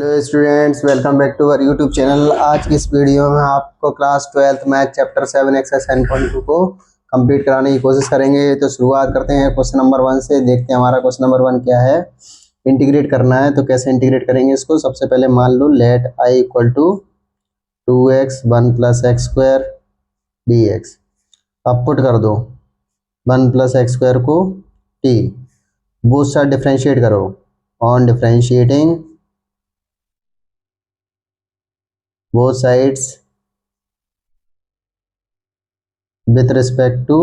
Hello students, welcome back to our YouTube channel. आज की इस वीडियो में आपको class 12th math chapter 7 exercise 7.2 को कंप्लीट कराने की कोशिश करेंगे। तो शुरुआत करते हैं क्वेश्चन नंबर 1 से। देखते हैं हमारा क्वेश्चन नंबर 1 क्या है। इंटीग्रेट करना है, तो कैसे इंटीग्रेट करेंगे इसको। सबसे पहले मान लो let I equal to 2x 1 plus x square d x. अब पुट कर दो 1 प्लस एक्स स्क्वायर को टी, बोथ साइड डिफ्रेंशिएट करो। On differentiating both sides with respect to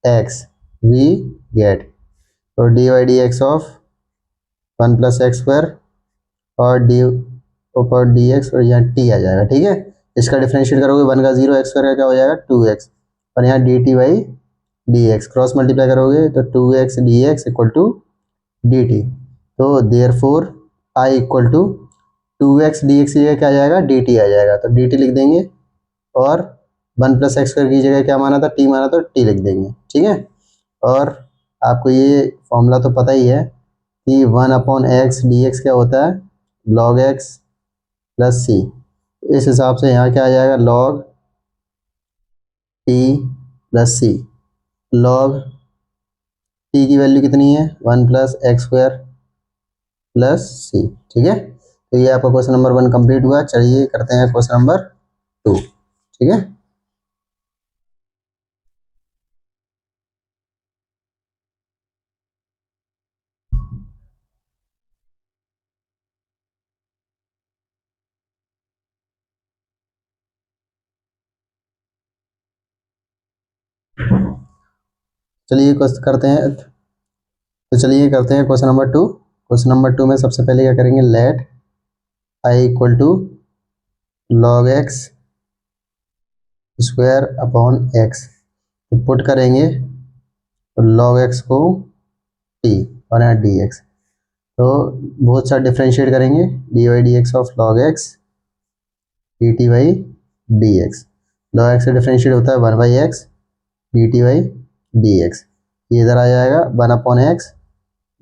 x we get तो dy dx of 1 plus x square और D ऊपर D x और यहाँ टी आ जाएगा। ठीक है, इसका डिफ्रेंशिएट करोगे 1 का 0, एक्स स्क्वायर का क्या हो जाएगा 2x और यहाँ d t by d x cross multiply करोगे तो 2x d x equal to d t. तो therefore I equal to 2x d x की जगह क्या आ जाएगा डी टी आ जाएगा, तो डी टी लिख देंगे और 1 प्लस एक्स स्क्वायर की जगह क्या माना था टी माना, तो टी लिख देंगे। ठीक है, और आपको ये फॉर्मूला तो पता ही है कि 1 अपॉन एक्स डी एक्स क्या होता है लॉग एक्स प्लस सी। इस हिसाब से यहाँ क्या आ जाएगा लॉग टी प्लस सी। लॉग टी की वैल्यू कितनी है 1 प्लस एक्स स्क्वायर प्लस सी। ठीक है, तो ये आपका क्वेश्चन नंबर 1 कंप्लीट हुआ। चलिए करते हैं क्वेश्चन नंबर 2। ठीक है, चलिए करते हैं। तो चलिए करते हैं क्वेश्चन नंबर 2। क्वेश्चन नंबर 2 में सबसे पहले क्या करेंगे let I equal to log x square upon x. तो पुट करेंगे तो लॉग एक्स को टी और यहाँ डी एक्स, तो बहुत सारा डिफ्रेंशिएट करेंगे d y d x of log x d t y d x. Log x से डिफ्रेंशिएट होता है 1 by x d t y d x. ये इधर आ जाएगा 1 upon x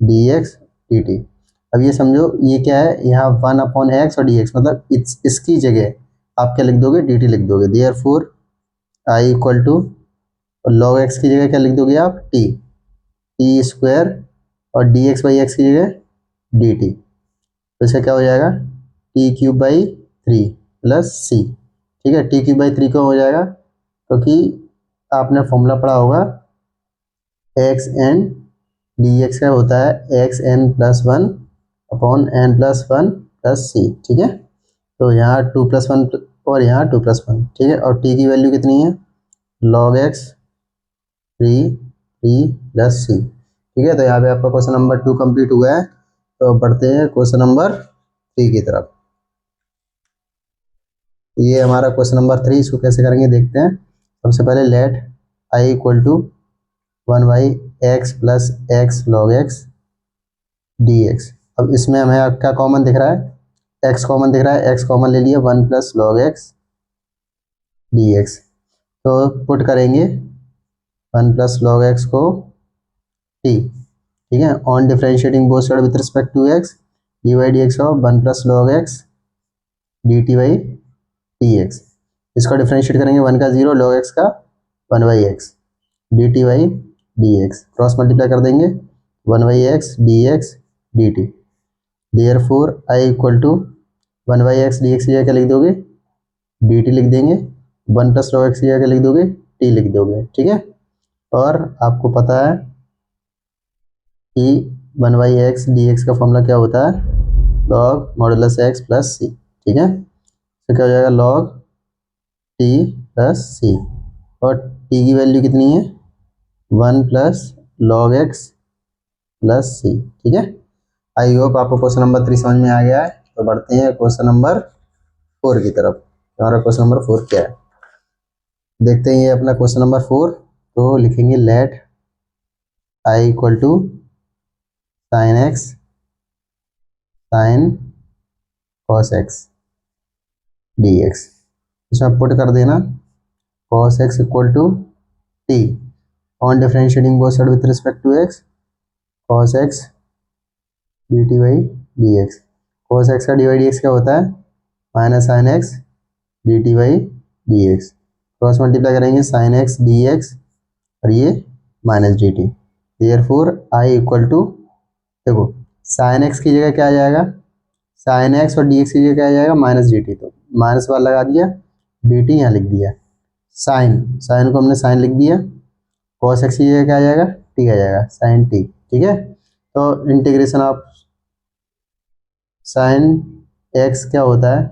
d x d t. अब ये समझो ये क्या है, यहाँ 1 अपॉन एक्स और डी एक्स, मतलब इसकी जगह आप क्या लिख दोगे डी टी लिख दोगे। Therefore I equal to log x की जगह क्या लिख दोगे आप टी स्क्वायर और डी एक्स बाई एक्स की जगह डी टी। तो इसका क्या हो जाएगा टी क्यूब बाई 3 प्लस सी। ठीक है, टी क्यूब बाई 3 क्यों हो जाएगा, क्योंकि आपने फॉर्मूला पढ़ा होगा एक्स एन डी एक्स का होता है x n plus 1 upon n plus 1 plus सी। ठीक है, तो यहाँ 2 प्लस 1 और यहाँ 2 प्लस 1। ठीक है, और टी की वैल्यू कितनी है लॉग एक्स 3 प्लस सी। ठीक है, तो यहाँ पे आपका क्वेश्चन नंबर 2 कंप्लीट हुआ है। तो बढ़ते हैं क्वेश्चन नंबर 3 की तरफ। ये हमारा क्वेश्चन नंबर 3, इसको कैसे करेंगे देखते हैं। सबसे पहले let I equal to 1 by x plus x log x d x. अब इसमें हमें क्या कॉमन दिख रहा है एक्स कॉमन दिख रहा है, एक्स कॉमन ले लिया 1 plus log x d x. तो पुट करेंगे 1 प्लस लॉग एक्स को टी। ठीक है, on differentiating both side with respect to x d y d x of 1 plus log x d t y d x. इसका differentiate करेंगे 1 का 0 log x का 1 by x d t y d x, cross multiply कर देंगे 1 by x d x d t. Therefore I equal to 1 by x d x की जगह क्या लिख दोगे डी टी लिख देंगे, 1 प्लस लॉग एक्स की जगह क्या लिख दोगे टी लिख दोगे। ठीक है, और आपको पता है कि 1 बाई एक्स डी एक्स का फॉर्मूला क्या होता है लॉग मॉडुलस एक्स प्लस सी। ठीक है, तो क्या हो जाएगा लॉग टी प्लस सी, और टी की वैल्यू कितनी है 1 प्लस लॉग एक्स प्लस सी। ठीक है, आई होप आपको क्वेश्चन नंबर 3 समझ में आ गया है। तो बढ़ते हैं क्वेश्चन नंबर 4 की तरफ। हमारा क्वेश्चन नंबर 4 क्या है देखते हैं। ये अपना क्वेश्चन नंबर 4, तो लिखेंगे let I equal to sine x sine cos x d x. इसमें पुट कर देना cos x equal to t on differentiating both side with respect to x cos x d t by d x. cos x का dy dx क्या होता है, minus sine x d t by d x. Cross multiply करेंगे sine x d x और ये minus d t. Therefore I equal to, देखो sine x की जगह क्या आ जाएगा, साइन एक्स और डी एक्स की जगह क्या आ जाएगा, माइनस डी टी। तो माइनस वाला लगा दिया, डी टी यहाँ लिख दिया। साइन साइन को हमने साइन लिख दिया, कॉस एक्स की जगह क्या आ जाएगा, टी आ जाएगा, साइन टी। ठीक है, तो इंटीग्रेशन ऑफ साइन एक्स क्या होता है,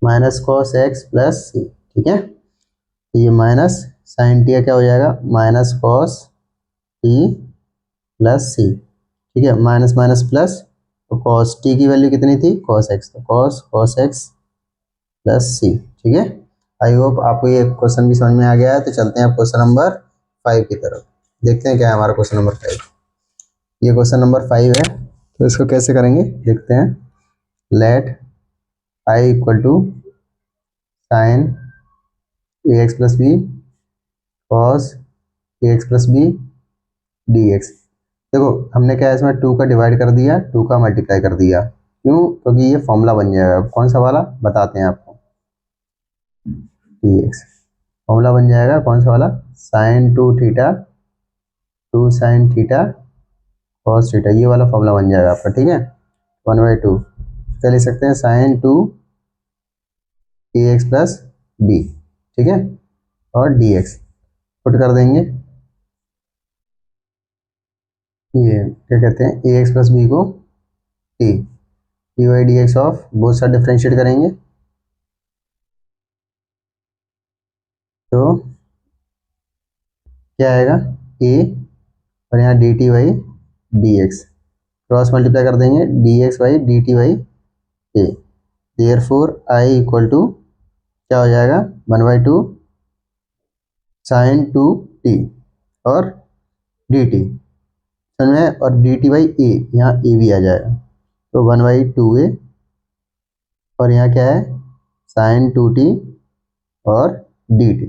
माइनस कॉस एक्स प्लस सी। ठीक है, तो ये माइनस साइन टी का क्या हो जाएगा, माइनस कॉस टी प्लस सी। ठीक है, माइनस माइनस प्लस, तो कॉस टी की वैल्यू कितनी थी, कॉस एक्स, तो कॉस कॉस एक्स प्लस सी। ठीक है, आई होप आपको ये क्वेश्चन भी समझ में आ गया है। तो चलते हैं आप क्वेश्चन नंबर 5 की तरफ, देखते हैं क्या है हमारा क्वेश्चन नंबर 5। ये क्वेश्चन नंबर 5 है, तो इसको कैसे करेंगे देखते हैं। Let I equal to sine a x plus b cos a x plus b d x. देखो हमने क्या है, इसमें 2 का डिवाइड कर दिया, 2 का मल्टीप्लाई कर दिया। क्यों, क्योंकि ये फॉर्मूला बन जाएगा। कौन सा वाला बताते हैं आपको, डी एक्स फॉर्मूला बन जाएगा। कौन सा वाला, sine 2 theta 2 sine theta cos theta, ये वाला फॉर्मूला बन जाएगा आपका। ठीक है, 1/2 क्या लिख सकते हैं, साइन 2 ए एक्स प्लस बी। ठीक है, और डी एक्स पुट कर देंगे, ये क्या कहते हैं, ए एक्स प्लस बी को t, d y d x of both side differentiate करेंगे, तो क्या आएगा, ए और यहाँ d t by d x, cross multiply कर देंगे, d x by d t by a. Therefore I equal to क्या हो जाएगा, 1/2 साइन 2 टी और डी टी में, और डी टी बाई ए, यहाँ ए भी आ जाएगा, तो 1/2 ए, और यहाँ क्या है, साइन 2 टी और डी टी।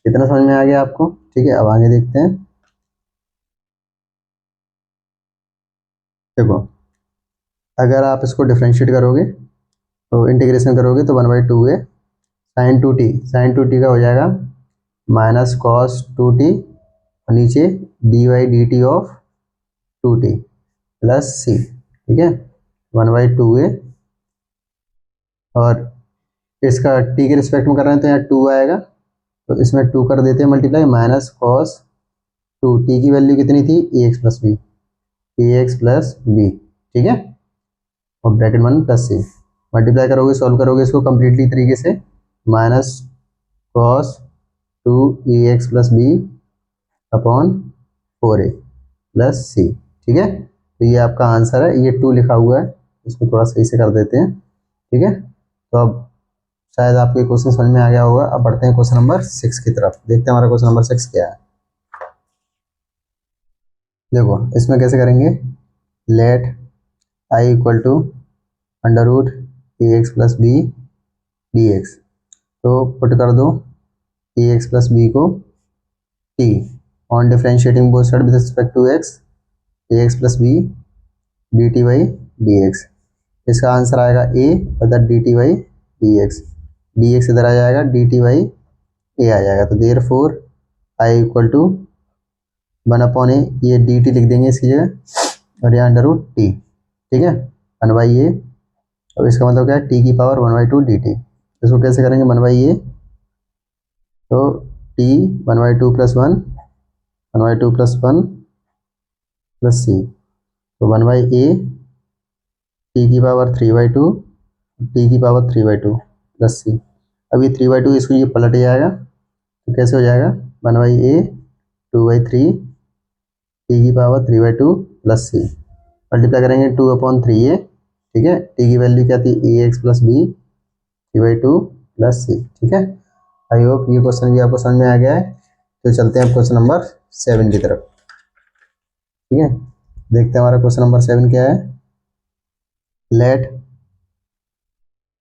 इतना समझ में आ गया आपको। ठीक है, अब आगे देखते हैं। देखो अगर आप इसको डिफ्रेंशिएट करोगे, तो इंटीग्रेशन करोगे, तो 1/2 ए साइन टू टी का हो जाएगा माइनस कॉस 2 टी, और नीचे d y d t of 2 t plus सी। ठीक है, 1/2 ए, और इसका टी के रिस्पेक्ट में कर रहे हैं तो यहाँ 2 आएगा, तो इसमें 2 कर देते हैं मल्टीप्लाई, माइनस कॉस 2 टी की वैल्यू कितनी थी, ए एक्स प्लस बी, ए एक्स प्लस बी। ठीक है, और ब्रैकेट 1 प्लस सी, मल्टीप्लाई करोगे, सॉल्व करोगे इसको कम्प्लीटली तरीके से, माइनस कॉस 2 ए एक्स प्लस बी अपॉन 4 ए प्लस सी। ठीक है, तो ये आपका आंसर है। ये 2 लिखा हुआ है, इसको थोड़ा सही से कर देते हैं। ठीक है, तो अब शायद आपको ये क्वेश्चन समझ में आ गया होगा। अब बढ़ते हैं क्वेश्चन नंबर 6 की तरफ, देखते हैं हमारा क्वेश्चन नंबर 6 क्या है। देखो इसमें कैसे करेंगे, let I equal to under root a x plus b d x, तो पुट कर दो ए एक्स प्लस बी को t on differentiating both side with respect to x, a x plus b d t by d x. इसका answer आएगा a, और d t by d x इधर आ जाएगा, डी टी बाई ए आ जाएगा। तो therefore I equal to 1/a, ये डी टी लिख देंगे इसकी जगह, और यहाँ अंडर रूट टी। ठीक है, 1/a, अब इसका मतलब क्या है, टी की पावर 1/2 डी टी। इसको कैसे करेंगे, 1/a, तो टी 1/2 प्लस 1, 1/2 प्लस 1 प्लस सी, तो 1/a टी की पावर 3/2, टी की पावर 3/2 प्लस सी। अभी 3/2 इसको ये पलट जाएगा, तो कैसे हो जाएगा, 1/a 2/3 टी की पावर 3/2 प्लस सी, मल्टीप्लाई करेंगे 2/3a। ठीक है, टी की वैल्यू क्या थी, ए एक्स प्लस बी 3/2 प्लस सी। ठीक है, आई होप ये क्वेश्चन भी आपको समझ में आ गया है। तो चलते हैं क्वेश्चन नंबर 7 की तरफ। ठीक है, देखते हैं हमारा क्वेश्चन नंबर 7 क्या है। Let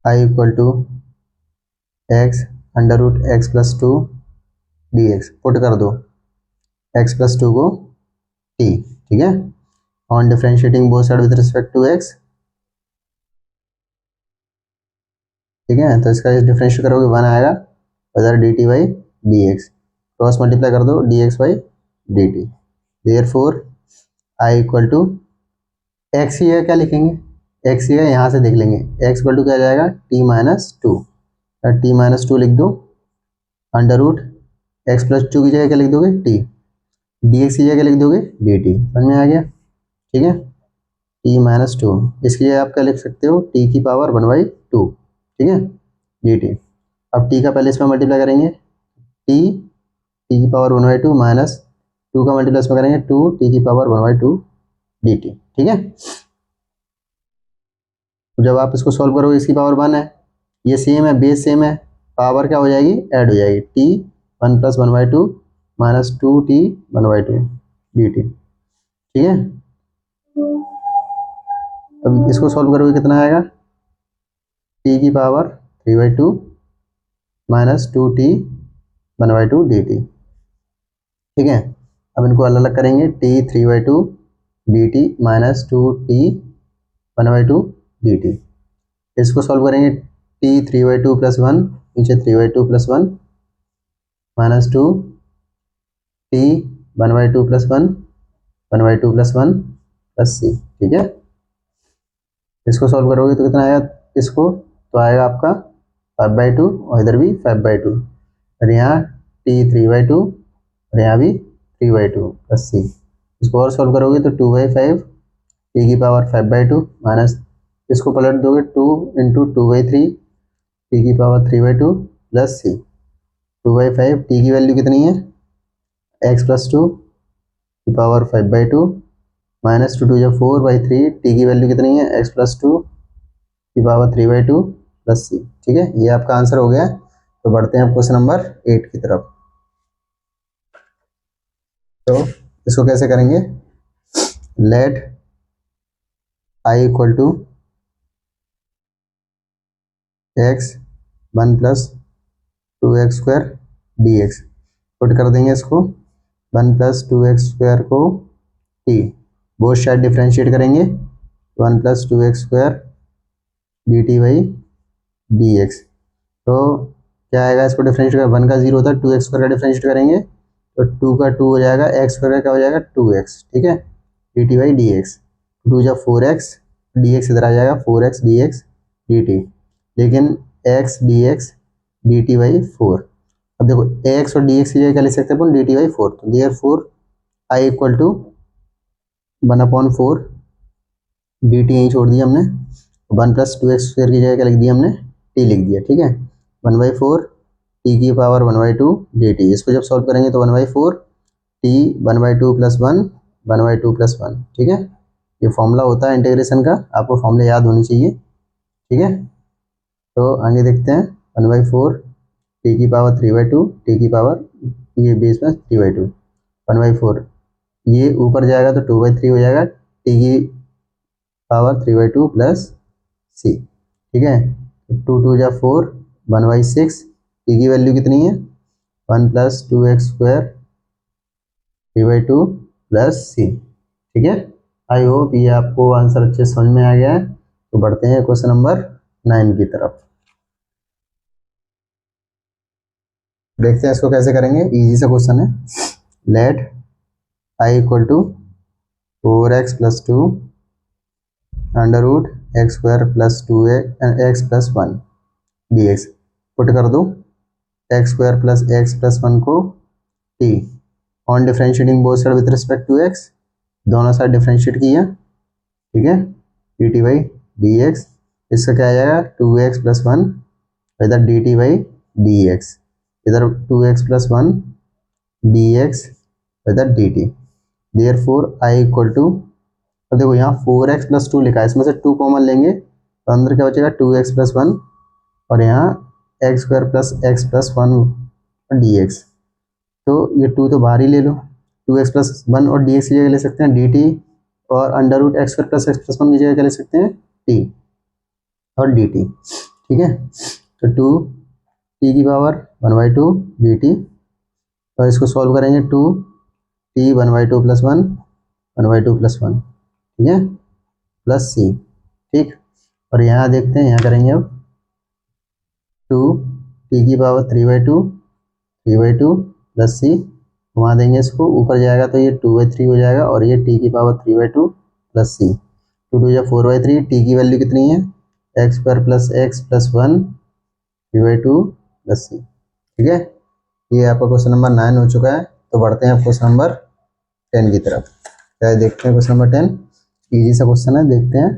I equal to x under root x plus 2 d x, put कर दो एक्स प्लस 2 को टी। ठीक है, on differentiating both side with respect to x, ठीक है, तो इसका डिफरेंशिएट करोगे 1 आएगा, इधर d t by d x, cross multiply कर दो d x by d t. Therefore I equal to x ही है, क्या लिखेंगे एक्स ही है, यहाँ से देख लेंगे एक्स इक्वल टू क्या आ जाएगा t minus two, t minus two लिख दो, under root x plus two की जगह क्या लिख दोगे टी, डी एक्स की जगह लिख दोगे डी टी। समझ में आ गया, ठीक है, टी माइनस टू, इसकी जगह आप क्या लिख सकते हो टी की पावर 1/2, ठीक है, डी टी। अब टी का पहले इसमें मल्टीप्लाई करेंगे, टी टी की पावर 1/2 माइनस टू का मल्टीप्लाई इसमें करेंगे टू टी की पावर 1/2 डी टी, ठीक है। तो जब आप इसको सॉल्व करोगे इसकी पावर 1 है, ये सेम है, बेस सेम है, पावर क्या हो जाएगी ऐड हो जाएगी, T 1 + 1/2 minus 2t 1/2 D t, ठीक है। अब इसको सॉल्व करोगे कितना आएगा, टी की power 3/2 minus 2t 1/2 D t, ठीक है। अब इनको अलग अलग करेंगे, T 3/2 D T minus 2t 1/2 D T. इसको सॉल्व करेंगे, टी 3/2 + 1 नीचे 3/2 + 1 माइनस 2 टी 1/2 + 1 1/2 + 1 प्लस सी, ठीक है। इसको सॉल्व करोगे तो कितना आएगा, इसको तो आएगा आपका 5/2 और इधर भी 5/2, और यहाँ टी 3/2 और यहाँ भी 3/2 प्लस सी। इसको और सॉल्व करोगे तो 2/5 टी की पावर 5/2 माइनस, इसको पलट दोगे 2 × 2/3 टी की पावर 3/2 प्लस सी, 2/5 टी की वैल्यू कितनी है x + 2 की पावर 5/2 माइनस 2 × 2 = 4/3 टी की वैल्यू कितनी है x + 2 की पावर 3/2 प्लस सी, ठीक है। ये आपका आंसर हो गया। तो बढ़ते हैं क्वेश्चन नंबर 8 की तरफ। तो इसको कैसे करेंगे, let I equal to x 1 + 2x² d x, put कर देंगे इसको 1 + 2x² को टी, बोथ साइड डिफ्रेंशिएट करेंगे 1 + 2x² D t by d x. तो क्या आएगा, इसको डिफ्रेंशिएट कर, 1 का 0 होता है, 2x² का डिफ्रेंशिएट करेंगे तो 2 का 2 हो जाएगा, x² का क्या हो जाएगा 2x, ठीक है, d t by d x, 2 × 4x D x इधर आ जाएगा 4x D x d T, लेकिन x d x d t by 4। अब देखो एक्स और डी एक्स की जगह क्या लिख सकते हैं अपन डी टी बाई 4, तो therefore I equal to 1/4 d t यहीं छोड़ दिया हमने, 1 + 2x² की जगह क्या लिख दिया हमने टी लिख दिया, ठीक है, 1/4 टी की पावर 1/2 डी टी। इसको जब सॉल्व करेंगे तो 1/4 टी 1/2 + 1 1/2 + 1, ठीक है। ये फॉर्मूला होता है इंटीग्रेशन का, आपको फॉर्मूला याद होनी चाहिए, ठीक है। तो आगे देखते हैं, 1/4 टी की पावर 3/2 टी की पावर ये बेस में 3/2 1/4, ये ऊपर जाएगा तो 2/3 हो जाएगा, टी की पावर 3/2 प्लस सी, ठीक है। 2 × 2 = 4 1/6, टी की वैल्यू कितनी है 1 + 2x² 3/2 प्लस सी, ठीक है। आई होप ये आपको आंसर अच्छे समझ में आ गया है। तो बढ़ते हैं क्वेश्चन नंबर 9 की तरफ, देखते हैं इसको कैसे करेंगे, इजी सा क्वेश्चन है। Let I equal to 4x + 2 under root x² + 2x + 1 d x, put कर दो x² + x + 1 को t on differentiating both side with respect to x, दोनों साइड डिफ्रेंशिएट किया, ठीक है, d t by d x, इसका क्या आ जाएगा 2x + 1, इधर d t by d x, इधर 2x + 1 डी एक्स, इधर d t. Therefore I equal to, अब देखो यहाँ 4x + 2 लिखा है, इसमें से 2 कॉमन लेंगे तो अंदर क्या बचेगा 2x + 1 और यहाँ x² + x + 1 डी एक्स, तो ये 2 तो बाहर ही ले लो, 2x + 1 और डी एक्स की जगह ले सकते हैं डी टी, और अंडर रूट x² + x + 1 की जगह क्या ले सकते हैं टी और डी टी, ठीक है। तो 2 टी की पावर 1/2 डी टी, और इसको सॉल्व करेंगे 2 टी 1/2 + 1 1/2 + 1, ठीक है, प्लस सी, ठीक। और यहाँ देखते हैं, यहाँ करेंगे अब टू टी की पावर 3/2 प्लस सी, घुमा देंगे इसको, ऊपर जाएगा तो ये 2/3 हो जाएगा और ये टी की पावर 3/2 प्लस सी, 2 या 4/3, टी की वैल्यू कितनी है x² plus x plus 1 3/2 plus सी। ठीक है, ये आपका क्वेश्चन नंबर 9 हो चुका है। तो बढ़ते हैं क्वेश्चन नंबर 10 की तरफ। क्या देखते हैं क्वेश्चन नंबर 10, इजी सा क्वेश्चन है, देखते हैं।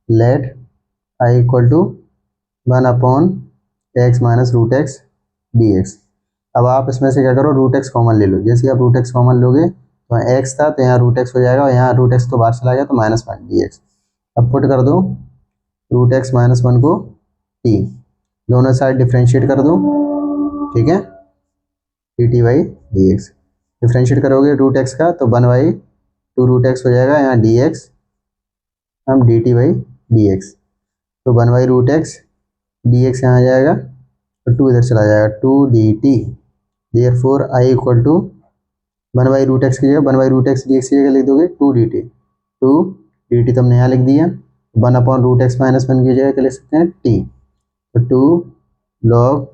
Let I equal to 1/x minus root x d x. अब आप इसमें से क्या करो, रूट एक्स कॉमन ले लो। जैसे आप रूट एक्स कॉमन लोगे तो एक्स था तो यहाँ रूट एक्स हो जाएगा और यहाँ रूट एक्स तो बाहर चला गया तो -1 डी एक्स। अब पुट कर दो रूट एक्स -1 को टी, दोनों साइड डिफ्रेंशिएट कर दो। ठीक है, d t by d x. Differentiate करोगे रूट एक्स का तो 1/2 रूट एक्स हो जाएगा, यहाँ डी एक्स हम D t by d x, तो 1 रूट एक्स डी एक्स यहाँ आ जाएगा तो 2 इधर चला जाएगा, 2 d t. Therefore I equal to 1 root x की जगह 1 रूट एक्स डी एक्स की जगह लिख दोगे 2 डी टी, 2 डी टी तो हमने यहाँ लिख दिया। 1/रूट एक्स -1 की जगह क्या लिख सकते हैं टी, तो 2 log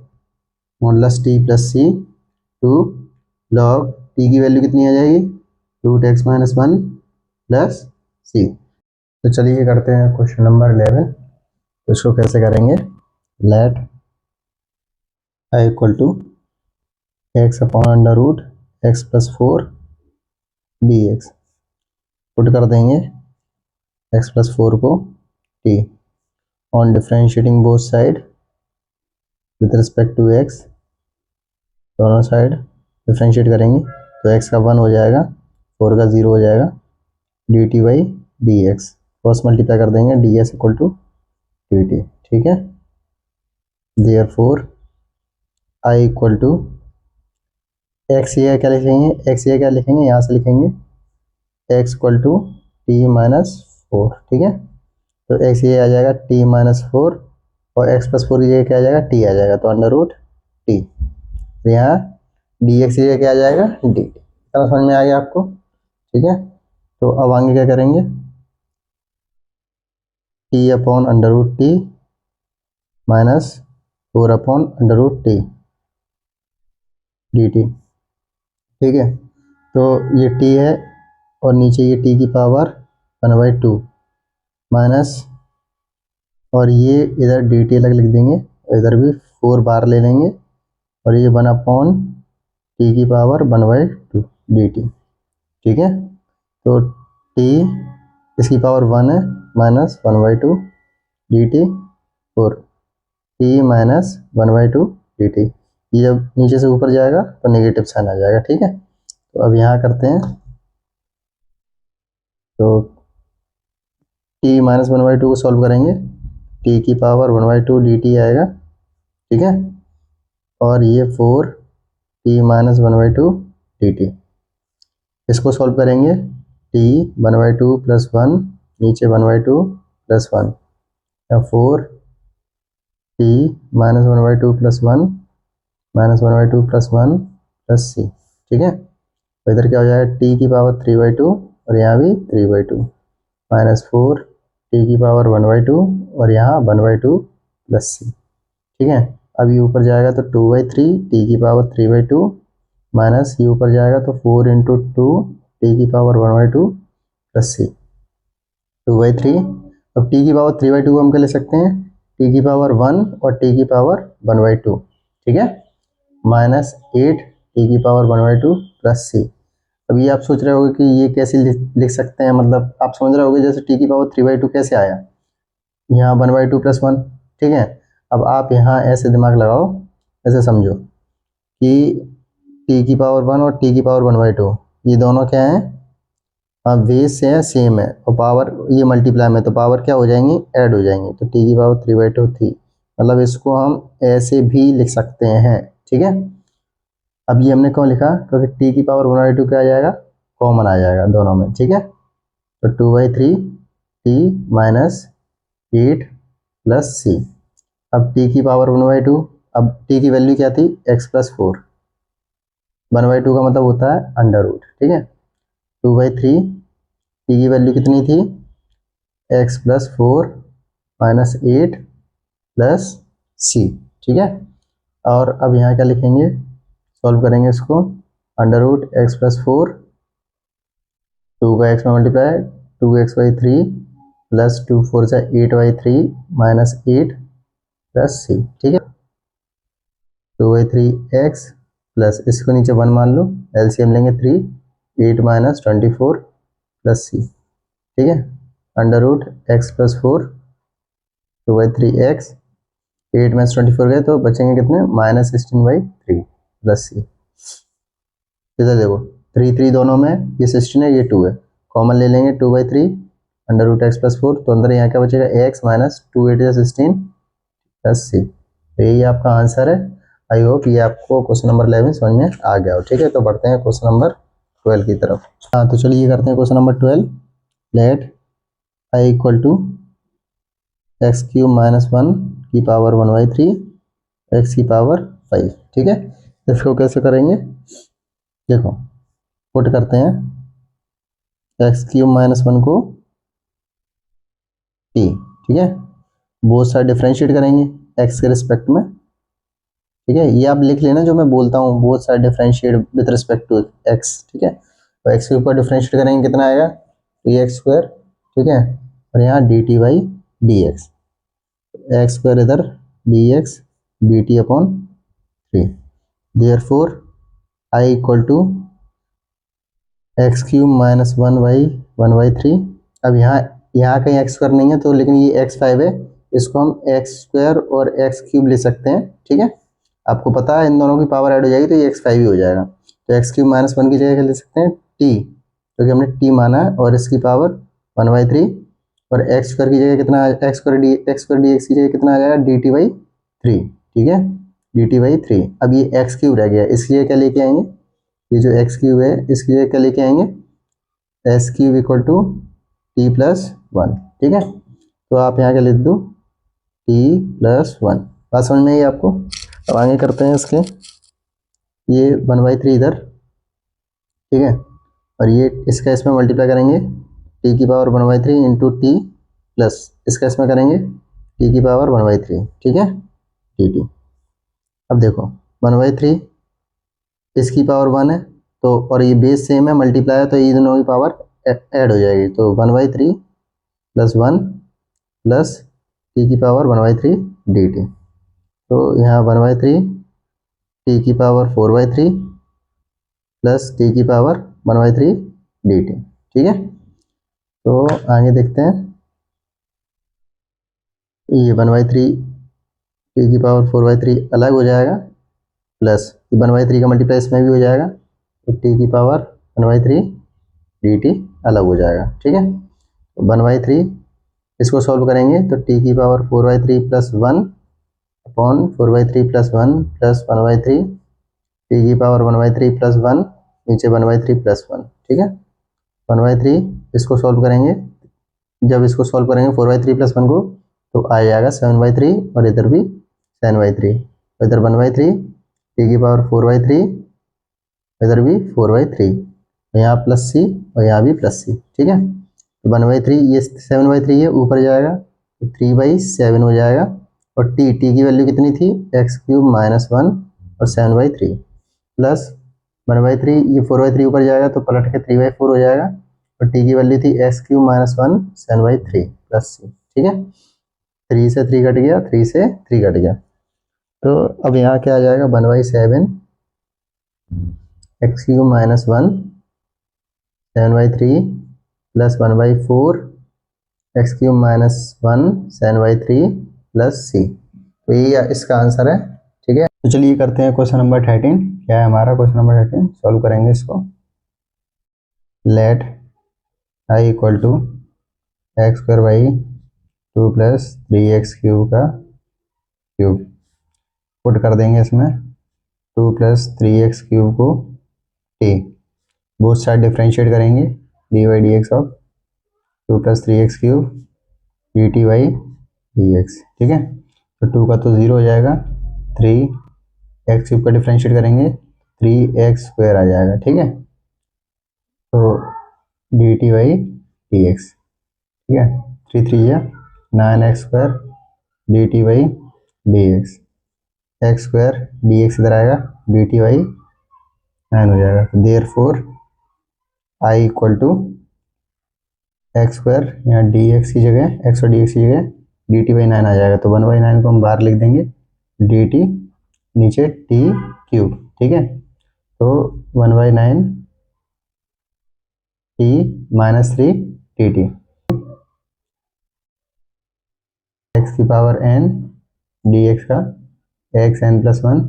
मॉडुलस टी प्लस सी, 2 log टी की वैल्यू कितनी आ जाएगी रूट एक्स -1 प्लस सी। तो चलिए करते हैं क्वेश्चन नंबर 11। तो इसको कैसे करेंगे, let I equal to x/√x plus 4 dx, put कर देंगे x प्लस 4 को t on differentiating both side with respect to x, दोनों साइड डिफ्रेंशिएट करेंगे तो x का 1 हो जाएगा, 4 का 0 हो जाएगा, dt by d x, cross multiply कर देंगे ds इक्वल टू dt। ठीक है, therefore I equal to x ये क्या लिखेंगे, एक्स ये क्या लिखेंगे, यहाँ से लिखेंगे x इक्वल टू टी -4। ठीक है, तो x ये आ जाएगा t -4 और x प्लस 4 ये क्या आ जाएगा t आ जाएगा, तो √t, यहाँ डी एक्स ये क्या आ जाएगा dt। इतना समझ में आ गया आपको। ठीक है, तो अब आगे क्या करेंगे, t/√t -4/√t dt। ठीक है, तो ये t है और नीचे ये t की पावर 1/2 माइनस, और ये इधर dt अलग लिख देंगे और इधर भी 4 बार ले लेंगे और ये 1/t की पावर 1/2 dt। ठीक है, तो t इसकी पावर 1 है -1/2 dt, और t -1/2 dt। ये जब नीचे से ऊपर जाएगा तो नेगेटिव साइन आ जाएगा। ठीक है, तो अब यहाँ करते हैं, तो t -1/2 को सॉल्व करेंगे, t की पावर 1/2 dt आएगा। ठीक है, और ये 4t -1/2 dt, इसको सॉल्व करेंगे, t 1/2 प्लस 1, नीचे 1/2 प्लस 1, या 4t -1/2 plus 1 -1/2 plus 1 plus c। ठीक है, तो इधर क्या हो जाएगा, t की पावर 3/2 और यहाँ भी 3/2 -4t की पावर 1/2 और यहाँ 1/2 प्लस c। ठीक है, अब ये ऊपर जाएगा तो 2/3 t की पावर 3/2 माइनस ये ऊपर जाएगा तो 4 × 2 t की पावर 1/2 प्लस c, 2/3। अब t की पावर 3/2 को हम क्या ले सकते हैं, t की पावर 1 और t की पावर 1/2। ठीक है, -8 t की पावर 1/2 प्लस c। अब ये आप सोच रहे होगे कि ये कैसे लिख सकते हैं, मतलब आप समझ रहे होगे जैसे t की पावर 3/2 कैसे आया, यहाँ 1/2 प्लस 1। ठीक है, अब आप यहाँ ऐसे दिमाग लगाओ, ऐसे समझो कि t की पावर 1 और t की पावर 1/2 ये दोनों क्या हैं, बेस से है, सेम है, और पावर ये मल्टीप्लाई में, तो पावर क्या हो जाएंगी, ऐड हो जाएंगी, तो t की पावर 3/2 थी, मतलब इसको हम ऐसे भी लिख सकते हैं। ठीक है, अब ये हमने क्यों लिखा, क्योंकि t की पावर 1/2 क्या आ जाएगा, कॉमन आ जाएगा दोनों में। ठीक है, तो 2/3 t -8 प्लस c। अब t की पावर 1/2, अब t की वैल्यू क्या थी, x प्लस 4, 1/2 का मतलब होता है अंडर रूट। ठीक है, 2/3 t की वैल्यू कितनी थी, x प्लस 4 -8 प्लस c। ठीक है। और अब यहाँ क्या लिखेंगे, सॉल्व करेंगे इसको, under root x plus four, two का एक्स में multiply, two x by three plus two four से eight by three minus eight plus सी, ठीक है। Two by three x plus इसको नीचे वन मान लो, एलसीएम लेंगे थ्री, एट माइनस 24 प्लस सी, ठीक है। Under root x plus four, two by three x, eight minus 24 गए तो बचेंगे कितने, माइनस 16/3 प्लस सी। इधर देखो थ्री थ्री दोनों में, ये 16 है ये 2 है, कॉमन ले लेंगे, two by three under root x plus four, तो अंदर यहाँ क्या बचेगा, x minus two eight 16 plus सी। तो यही आपका आंसर है। आई होप ये आपको क्वेश्चन नंबर 11 समझ में आ गया हो, ठीक है। तो बढ़ते हैं क्वेश्चन नंबर 12 की तरफ। हाँ तो चलिए करते हैं question number 12। Let I equal to x cube minus one की power one by three x की पावर 5, ठीक है। इसको कैसे करेंगे, देखो पुट करते हैं एक्स क्यूब माइनस वन को टी, ठीक है। बोथ साइड डिफरेंशिएट करेंगे एक्स के रिस्पेक्ट में, ठीक है। ये आप लिख लेना जो मैं बोलता हूँ, both side differentiate with respect to x, ठीक है। तो एक्स के ऊपर डिफरेंशिएट करेंगे कितना आएगा, टी एक्स स्क्वायर, ठीक है। और यहाँ d t by d x, x square इधर d x d t upon three, therefore I equal to x cube minus one by three. अब यहाँ कहीं एक्स स्क्वायर नहीं है तो, लेकिन ये एक्स फाइव है, इसको हम एक्स स्क्वायर और एक्स क्यूब ले सकते हैं, ठीक है। आपको पता है इन दोनों की पावर ऐड हो जाएगी तो ये एक्स फाइव ही हो जाएगा। तो एक्स क्यूब माइनस वन की जगह क्या ले सकते हैं, टी, क्योंकि हमने टी माना है, और इसकी पावर वन बाई थ्री, और एक्स स्क्वायर की जगह कितना, एक्स स्क्वायर डी एक्स की जगह कितना आ जाएगा, डी टी बाई थ्री, ठीक है, डी टी बाई थ्री। अब ये एक्स क्यूब रह गया, इसकी जगह क्या लेके आएंगे, ये जो एक्स क्यूब है इसकी जगह क्या लेके आएंगे, s cube equal to t plus one, ठीक है। तो आप यहाँ क्या लिख दो, टी प्लस वन। बात समझ में आई आपको। अब आगे करते हैं इसके, ये वन बाई थ्री इधर, ठीक है, और ये इसका इसमें मल्टीप्लाई करेंगे, टी की power one by three into T plus इसका इसमें करेंगे टी की पावर वन बाई थ्री, ठीक है, टी टी। अब देखो वन बाई थ्री इसकी पावर वन है तो, और ये बेस सेम है, मल्टीप्लाई है, तो ये दोनों की पावर ऐड हो जाएगी, तो one by three plus one plus t की power one by three d t. तो यहाँ वन बाई थ्री टी की power four by three plus t की power one by three d t, ठीक है। तो आगे देखते हैं, ये वन बाई थ्री टी की पावर फोर बाई थ्री अलग हो जाएगा, प्लस वन बाई थ्री का मल्टीप्लाई इसमें भी हो जाएगा, तो टी की power one by three d t अलग हो जाएगा, ठीक है। तो वन बाई थ्री इसको सॉल्व करेंगे तो टी की power four by three plus one upon four by three plus one by three, t की power one by three plus one, नीचे one by three plus one, ठीक है। One by three इसको solve करेंगे, जब इसको solve करेंगे four by three plus one को, तो आ जाएगा सेवन बाई थ्री, और इधर भी सेवन बाई थ्री, इधर वन बाई थ्री, टी की पावर फोर बाई थ्री, इधर भी फोर बाई थ्री, यहाँ प्लस सी और यहाँ भी प्लस सी, ठीक है। तो वन बाई थ्री ये सेवन बाई थ्री है, ऊपर जाएगा तो थ्री बाई सेवन हो जाएगा, और टी की वैल्यू कितनी थी, एक्स क्यूब माइनस वन और seven by three, plus one by three, ये फोर बाई थ्री ऊपर जाएगा तो पलट के थ्री बाई फोर हो जाएगा, और टी की वैल्यू थी x cube minus one seven by three plus सी, ठीक है। थ्री से थ्री कट गया, थ्री से थ्री कट गया, तो अब यहाँ क्या आ जाएगा, one by seven x cube minus one seven by three plus one by four x cube minus one seven by three plus सी। तो ये इसका आंसर है, ठीक है। तो चलिए करते हैं क्वेश्चन नंबर 13। क्या है हमारा क्वेश्चन नंबर 13, सॉल्व करेंगे इसको। Let I equal to x square by two plus three x cube का क्यूब, पुट कर देंगे इसमें two plus three x cube को टी, बोथ साइड डिफरेंशिएट करेंगे, d by d x of two plus three x cube d t by d x, ठीक है। तो two का तो जीरो हो जाएगा, थ्री एक्स क्यूब का डिफरेंशिएट करेंगे, थ्री एक्स स्क्वायर आ जाएगा, ठीक है। तो d t by d x, ठीक है, थ्री थ्री है nine x square d t by d x, x square d x इधर आएगा, डी टी बाई 9 हो जाएगा। तो therefore I equal to x square, यहाँ डी एक्स की जगह, एक्स और डी एक्स की जगह डी टी बाई 9 आ जाएगा। तो 1/9 को हम बाहर लिख देंगे, डी टी नीचे टी क्यूब, ठीक है। तो 1/9 t minus 3 t t, x की पावर एन डी एक्स का x n plus one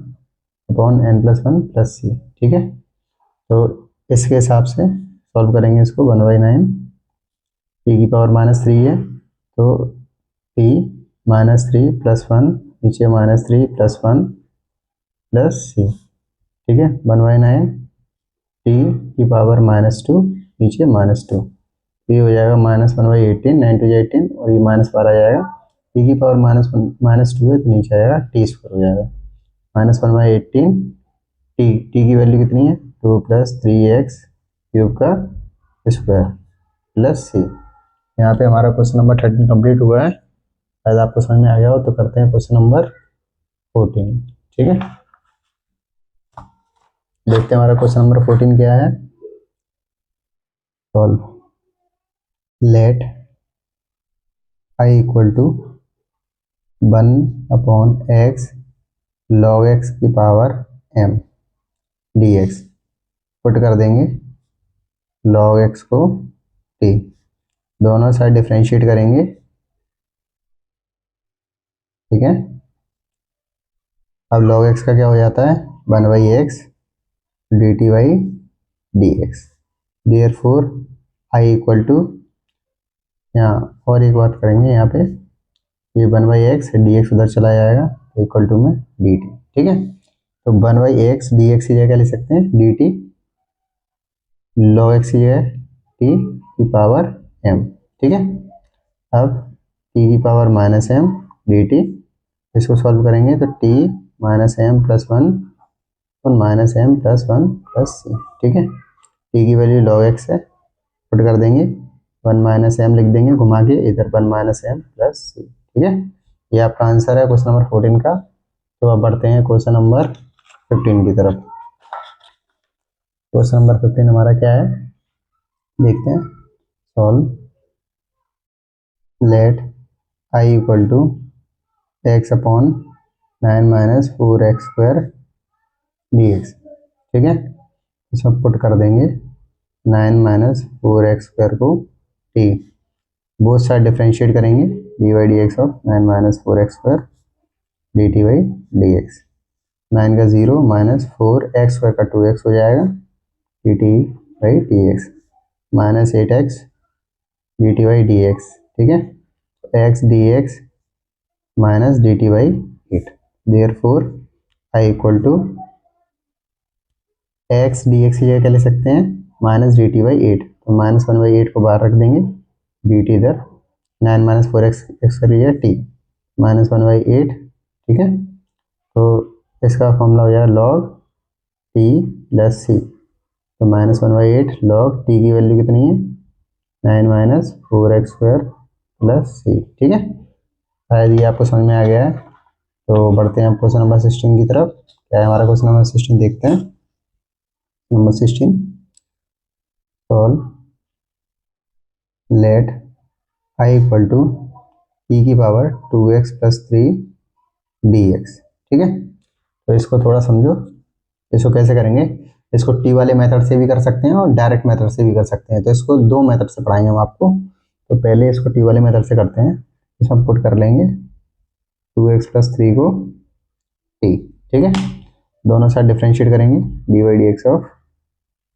upon n plus one plus सी, ठीक है। तो इसके हिसाब से सॉल्व करेंगे इसको। 1/9 टी की पावर -3 है, तो टी -3 प्लस वन, नीचे -3 प्लस वन प्लस सी, ठीक है। 1/9 टी की पावर -2, नीचे -2, ये हो जाएगा -1/18, 9 टू 18, और ये -12 आ जाएगा। टी की पावर -2 है, तो नीचे आएगा टी स्क्वायर हो जाएगा। -1/18 टी की वैल्यू कितनी है, 2 + 3x क्यूब का स्क्वायर प्लस सी। यहाँ पे हमारा क्वेश्चन नंबर 13 कंप्लीट हुआ है। शायद आपको समझ में आ गया हो, तो करते हैं क्वेश्चन नंबर 14, ठीक है। देखते हैं हमारा क्वेश्चन नंबर 14 क्या है। Solve let I equal to 1/x log x की पावर m dx, पुट कर देंगे log x को t, दोनों साइड डिफ्रेंशिएट करेंगे, ठीक है। अब log x का क्या हो जाता है, 1/x dt by dx। Therefore I equal to, यहाँ और एक बात करेंगे, यहाँ पे ये 1/x dx उधर चला जाएगा, इक्वल टू में dt, ठीक है। तो 1/x dx की जगह लिख सकते हैं dt log x की जगह t की पावर m, ठीक है। अब t की पावर -m dt, इसको सॉल्व करेंगे तो t -m प्लस 1 और -m प्लस 1 प्लस c, ठीक है। t की वैल्यू log x है, पुट कर देंगे, 1 - m लिख देंगे घुमा के इधर, 1 - m प्लस c, ठीक है। ये आपका आंसर है क्वेश्चन नंबर 14 का। तो अब बढ़ते हैं क्वेश्चन नंबर 15 की तरफ। क्वेश्चन नंबर 15 हमारा क्या है, देखते हैं। Solve let I equal to x upon 9 - 4x square dx, ठीक है। इसमें पुट कर देंगे 9 - 4x स्क्वायर को t, बोथ साइड डिफ्रेंशिएट करेंगे, d by d x of 9 - 4x square d t by d x. 9 का 0 -4x स्क्वायर का 2x हो जाएगा, d t by d x, -8x d t by d x, ठीक है। X d x minus d t by 8। Therefore I equal to x d x की जगह क्या ले सकते हैं, माइनस डी टी बाई 8, तो -1/8 को बाहर रख देंगे, डी टी इधर, 9 - 4x एक्स कर लीजिए टी, -1/8, ठीक है। तो इसका फॉर्मूला हो जाएगा log t प्लस सी, तो -1/8 log t की वैल्यू कितनी है, 9 - 4x स्क्वायर प्लस सी, ठीक है। शायद ये आपको समझ में आ गया है। तो बढ़ते हैं क्वेश्चन नंबर 16 की तरफ। क्या है हमारा क्वेश्चन नंबर 16, देखते हैं। Number 16, solve let I equal to e की पावर 2x प्लस 3 dx, ठीक है। तो इसको थोड़ा समझो, इसको कैसे करेंगे। इसको टी वाले मेथड से भी कर सकते हैं और डायरेक्ट मेथड से भी कर सकते हैं। तो इसको दो मेथड से पढ़ाएंगे हम आपको। तो पहले इसको टी वाले मेथड से करते हैं। इसमें पुट कर लेंगे 2x प्लस 3 को टी, ठीक है। दोनों साइड डिफ्रेंशिएट करेंगे, d by d x of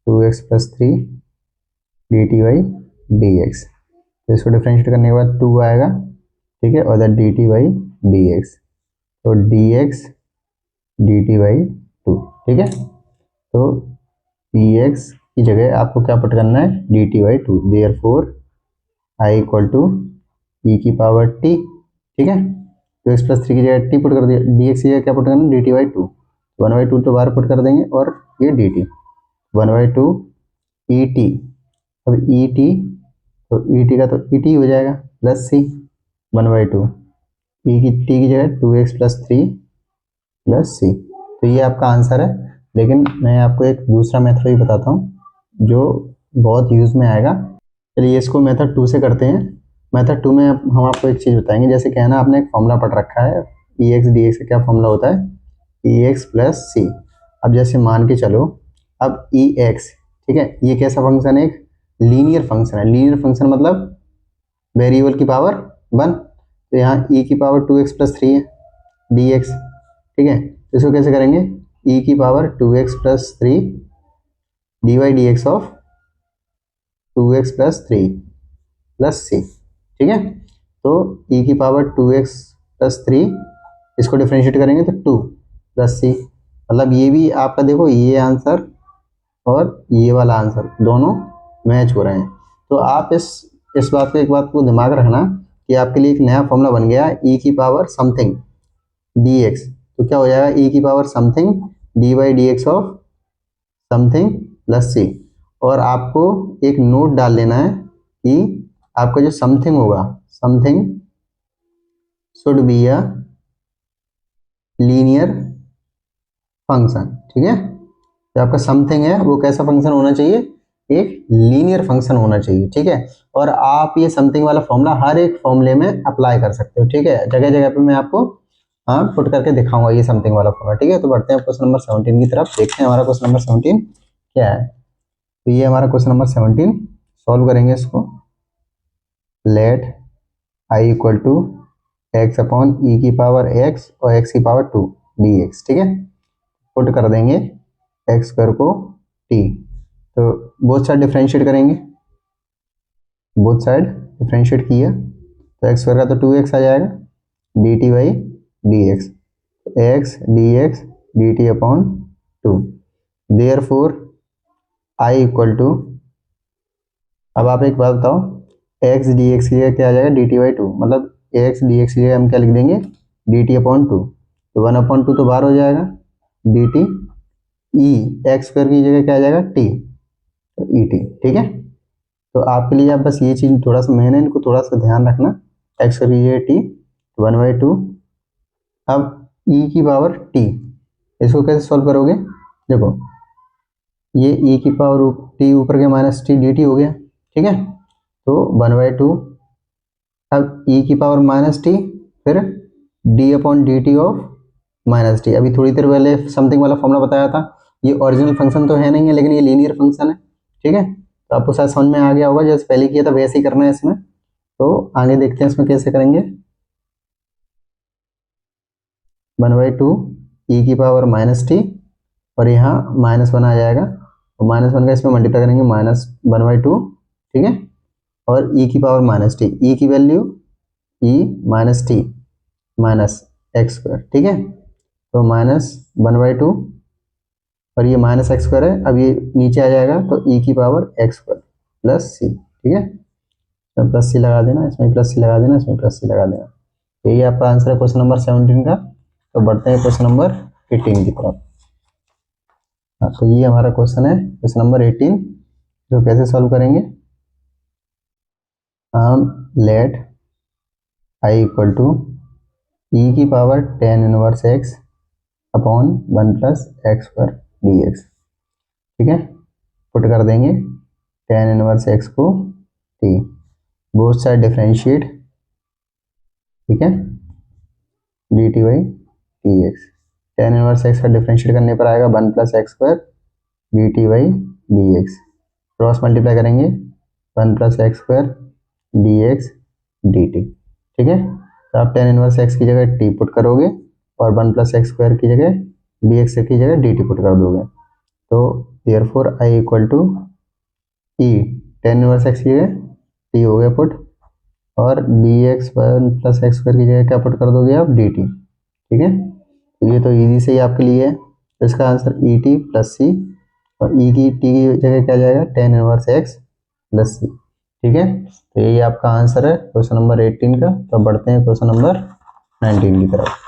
2x plus 3 D t by d x. तो इसको डिफ्रेंशिएट करने के बाद 2 आएगा, ठीक है, और इधर d t by d x, तो d x d t by 2, ठीक है। तो डी एक्स की जगह आपको क्या पुट करना है, d t by 2। Therefore I equal to e की पावर टी, ठीक है। तो एक्स प्लस 3 की जगह टी पुट कर दिया, डी एक्स की जगह क्या पुट करना है, डी टी बाई 2, 1/2 तो बाहर पुट कर देंगे, और ये डी टी 1/2 ई टी। अब ई टी, तो ई टी का तो ई टी हो जाएगा प्लस सी 1/2, ई की टी की जगह 2x प्लस 3 प्लस सी। तो ये आपका आंसर है। लेकिन मैं आपको एक दूसरा मेथड भी बताता हूँ जो बहुत यूज में आएगा। चलिए इसको मेथड 2 से करते हैं। मेथड 2 में हम आपको एक चीज़ बताएंगे। जैसे कहना आपने एक फॉर्मूला पढ़ रखा है, ई एक्स डी एक्स का क्या फॉर्मूला होता है, ई एक्स प्लस सी। अब जैसे मान के चलो, अब ई एक्स, ठीक है, ये कैसा फंक्शन है, एक लीनियर फंक्शन है। लीनियर फंक्शन मतलब वेरिएबल की पावर 1। तो यहाँ ई की पावर 2x प्लस 3 है डी एक्स, ठीक है। तो इसको कैसे करेंगे, ई की power 2x plus 3 d y d x of 2x plus 3 plus सी, ठीक है। तो ई की पावर 2x प्लस 3, इसको डिफ्रेंशिएट करेंगे तो 2 प्लस सी। मतलब ये भी आपका देखो, ये आंसर और ये वाला आंसर दोनों मैच हो रहे हैं। तो आप इस बात को, एक बात को दिमाग रखना कि आपके लिए एक नया फॉर्मूला बन गया, ई की पावर समथिंग डी एक्स। तो क्या हो जाएगा, ई की power something d y d x of something plus c. और आपको एक नोट डाल लेना है कि आपका जो समथिंग होगा, something should be a linear function, ठीक है। जो आपका समथिंग है वो कैसा फंक्शन होना चाहिए, एक लीनियर फंक्शन होना चाहिए, ठीक है। और आप ये समथिंग वाला फॉर्मूला हर एक फॉर्मूले में अप्लाई कर सकते हो, ठीक है। जगह जगह पे मैं आपको पुट करके दिखाऊंगा ये समथिंग वाला फॉर्मूला, ठीक है। तो बढ़ते हैं क्वेश्चन नंबर 17 की तरफ, देखते हैं हमारा क्वेश्चन नंबर 17 क्या है। तो ये हमारा क्वेश्चन नंबर 17, सॉल्व करेंगे इसको। Let I equal to x upon e की पावर एक्स और एक्स की पावर 2 डी एक्स, ठीक है। पुट कर देंगे एक्स स्क्वायर को टी। तो बोथ साइड डिफ्रेंशिएट करेंगे, बोथ साइड डिफ्रेंशिएट किया तो एक्स स्क्वायर का तो 2x आ जाएगा, d t by d x, x d x d t upon 2। Therefore I equal to, अब आप एक बात बताओ, एक्स डी एक्स की जगह क्या आ जाएगा, डी टी बाई 2। मतलब एक्स डी एक्स की जगह हम क्या लिख देंगे, डी टी अपॉन 2। तो 1/2 तो बाहर हो जाएगा, d T E x square की जगह क्या आ जाएगा, टी, तो ई टी, ठीक है। तो आपके लिए आप बस ये चीज थोड़ा सा, मैंने इनको थोड़ा सा ध्यान रखना, एक्स कर लीजिए टी 1/2। अब ई की पावर टी, इसको कैसे सॉल्व करोगे, देखो ये ई की पावर टी ऊपर के माइनस टी डी टी हो गया, ठीक है। तो 1/2, अब ई की पावर माइनस टी, फिर D upon D t of minus T. अभी थोड़ी देर पहले समथिंग वाला फॉर्मूला बताया था, ये ओरिजिनल फंक्शन तो है नहीं है, लेकिन ये लीनियर फंक्शन है, ठीक है। तो आपको शायद समझ में आ गया होगा, जैसे पहले किया था वैसे ही करना है इसमें। तो आगे देखते हैं इसमें कैसे करेंगे। 1/2 ई की पावर माइनस टी, और यहाँ -1 आ जाएगा, और -1 का इसमें मल्टीप्लाई करेंगे, -1/2, ठीक है। और ई की पावर माइनस टी, ई की value e minus t minus x square, ठीक है। तो -1/2, और ये माइनस एक्स स्क्वायर है, अब ये नीचे आ जाएगा तो ई की पावर एक्स स्क्वायर प्लस सी, ठीक है। इसमें प्लस सी लगा देना, इसमें प्लस सी लगा देना, इसमें प्लस सी लगा देना। यही आपका आंसर है क्वेश्चन नंबर 17 का। तो बढ़ते हैं क्वेश्चन नंबर 18 की तरफ। हाँ, तो ये हमारा क्वेश्चन है, क्वेश्चन नंबर 18, जो कैसे सॉल्व करेंगे हम। Late I equal to e की power tan inverse x upon 1 plus x square d x, ठीक है। पुट कर देंगे tan इनवर्स एक्स को टी, बोथ साइड डिफरेंशिएट, ठीक है, d t by d x. tan inverse x का differentiate करने पर आएगा 1 plus x square d t by d x. Cross multiply करेंगे 1 plus x square d x d t, ठीक है। तो आप tan इनवर्स एक्स की जगह टी पुट करोगे, और 1 प्लस एक्स स्क्वायर की जगह डी एक्स की जगह डी टी पुट कर दोगे। तो therefore I equal to e tan inverse x की जगह टी हो गया पुट, और d x 1 plus x square की जगह क्या पुट कर दोगे आप, डी टी, ठीक है। तो ये तो इजी से ही आपके लिए है। तो इसका answer E T plus c, और ई की टी की जगह क्या जाएगा, tan इनवर्स एक्स प्लस सी, ठीक है। तो यही आपका आंसर है क्वेश्चन नंबर 18 का। तो बढ़ते हैं क्वेश्चन नंबर 19 की तरफ।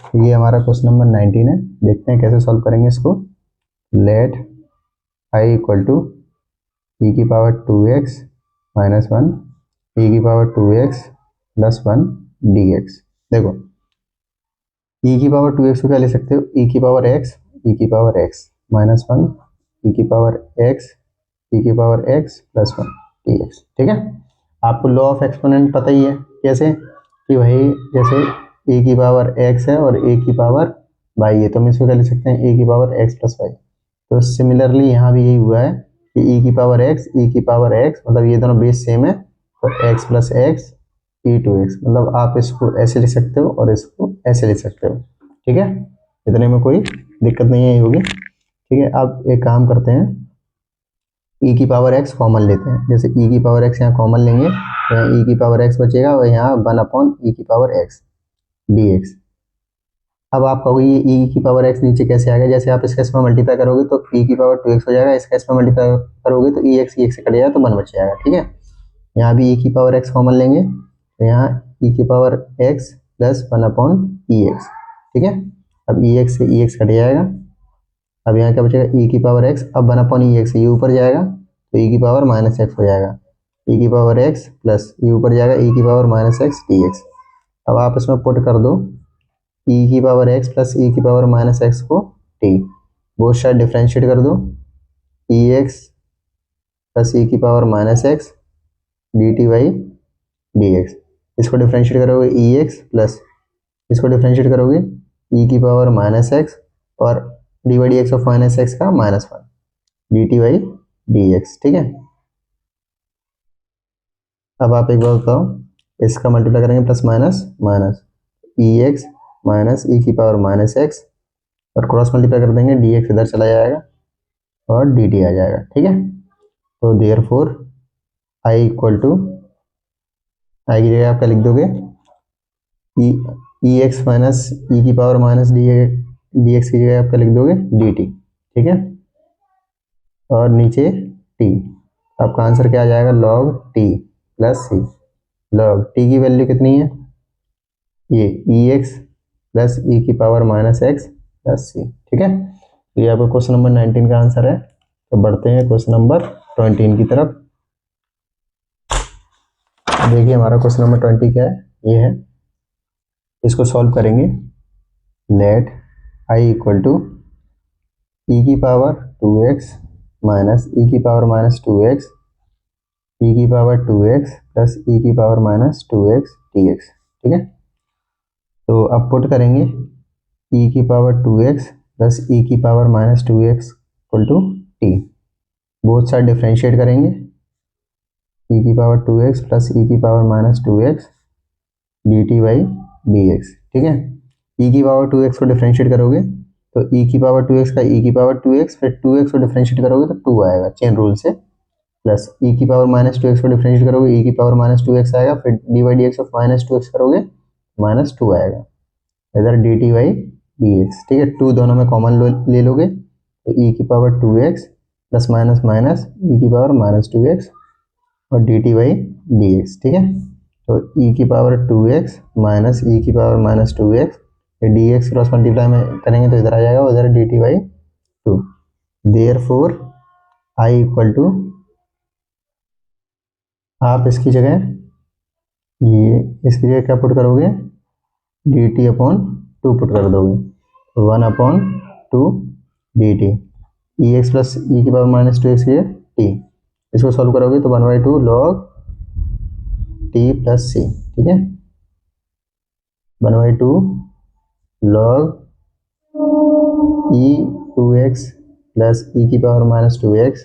तो ये हमारा क्वेश्चन नंबर 19 है, देखते हैं कैसे सॉल्व करेंगे इसको। Let I equal to e की पावर 2x माइनस 1 ई की power 2x plus 1 d x. देखो ई की पावर 2x को क्या ले सकते हो, ई की पावर x, ई की पावर x -1, ई की पावर x, ई की पावर x +1 dx। ठीक है, आपको लॉ ऑफ एक्सपोनेंट पता ही है कैसे, कि भाई जैसे ए की पावर x है और ए की पावर y है, तो हम इसको क्या ले सकते हैं, ए की पावर x + y। तो सिमिलरली यहाँ भी यही हुआ है कि ई की पावर x, ई की पावर x, मतलब ये दोनों बेस सेम है, तो x + x e2x, मतलब आप इसको ऐसे लिख सकते हो और इसको ऐसे लिख सकते हो। ठीक है, इतने में कोई दिक्कत नहीं है होगी। ठीक है, अब एक काम करते हैं, e की पावर x कॉमन लेते हैं। जैसे e की पावर x यहाँ कॉमन लेंगे तो यहाँ e की पावर x बचेगा और यहाँ 1/e की पावर x dx। अब आप कहोगे ये e की पावर x नीचे कैसे आ गया, जैसे आप इसका इसमें मल्टीप्लाई करोगे तो e की पावर 2x हो जाएगा, इसका इसमें मल्टीप्लाई करोगे तो e x से कट जाएगा तो 1 बच जाएगा। ठीक है, यहाँ भी e की पावर x कॉमन लेंगे तो यहाँ e की पावर x + 1/ex। ठीक है, अब ex से ex कट जाएगा, अब यहाँ क्या बचेगा, e की पावर x, अब 1/ex ये ऊपर जाएगा तो e की पावर -x हो जाएगा, e की पावर x प्लस ये ऊपर जाएगा e की पावर -x dx। अब आप इसमें पुट कर दो e की पावर x प्लस e की पावर -x को t, बोथ साइड डिफ्रेंशिएट कर दो, ex प्लस e की पावर -x dt/dx। इसको डिफ्रेंशिएट करोगे ex प्लस इसको डिफ्रेंशिएट करोगे e की पावर -x और dy/dx ऑफ -x का -1 dt/dx। ठीक है, अब आप एक बार बताओ, इसका मल्टीप्लाई करेंगे plus minus minus ex minus e की पावर -x और क्रॉस मल्टीप्लाई कर देंगे, dx इधर चला जाएगा और dt आ जाएगा। ठीक है, तो देयरफॉर i इक्वल टू, आई की जगह आप क्या लिख दोगे, ex माइनस e की पावर -dx की जगह आप क्या लिख दोगे, dt। ठीक है, और नीचे t, आपका आंसर क्या आ जाएगा, log t plus c। log t की वैल्यू कितनी है, ये ex प्लस e की पावर -x प्लस c। ठीक है, तो ये आपका क्वेश्चन नंबर 19 का आंसर है। तो बढ़ते हैं क्वेश्चन नंबर 20 की तरफ। देखिए हमारा क्वेश्चन नंबर 20 क्या है, ये है, इसको सॉल्व करेंगे। Let i equal to e की पावर 2x माइनस e की पावर -2x, e की पावर 2x प्लस e की पावर -2x dx। ठीक है, तो अब पुट करेंगे e की पावर 2x प्लस e की power -2x equal to t, both side differentiate करेंगे, e की पावर 2x प्लस e की पावर -2x dt/dx। ठीक है, e की पावर 2x को डिफ्रेंशिएट करोगे तो e की पावर 2x का e की पावर 2x, फिर 2x को डिफ्रेंशिएट करोगे तो 2 आएगा चेन रूल से, प्लस e की पावर -2x को डिफ्रेंशिएट करोगे e की पावर -2x आएगा, फिर dy/dx ऑफ -2x करोगे -2 आएगा, इधर dt/dx। ठीक है, 2 दोनों में कॉमन ले लोगे तो e की power 2x plus minus minus e की पावर -2x और dt/dx। ठीक है, तो e की पावर 2x माइनस e की power -2x, dx cross multiply में करेंगे तो इधर आ जाएगा, उधर dt/2। Therefore i equal to, आप इसकी जगह ये इसकी जगह क्या पुट करोगे, dt/2 पुट कर दोगे, 1/2 dt, ex प्लस e की पावर -2x की t, इसको सॉल्व करोगे तो 1/2 log t प्लस c। ठीक है, 1/2 log e2x प्लस e की पावर -2x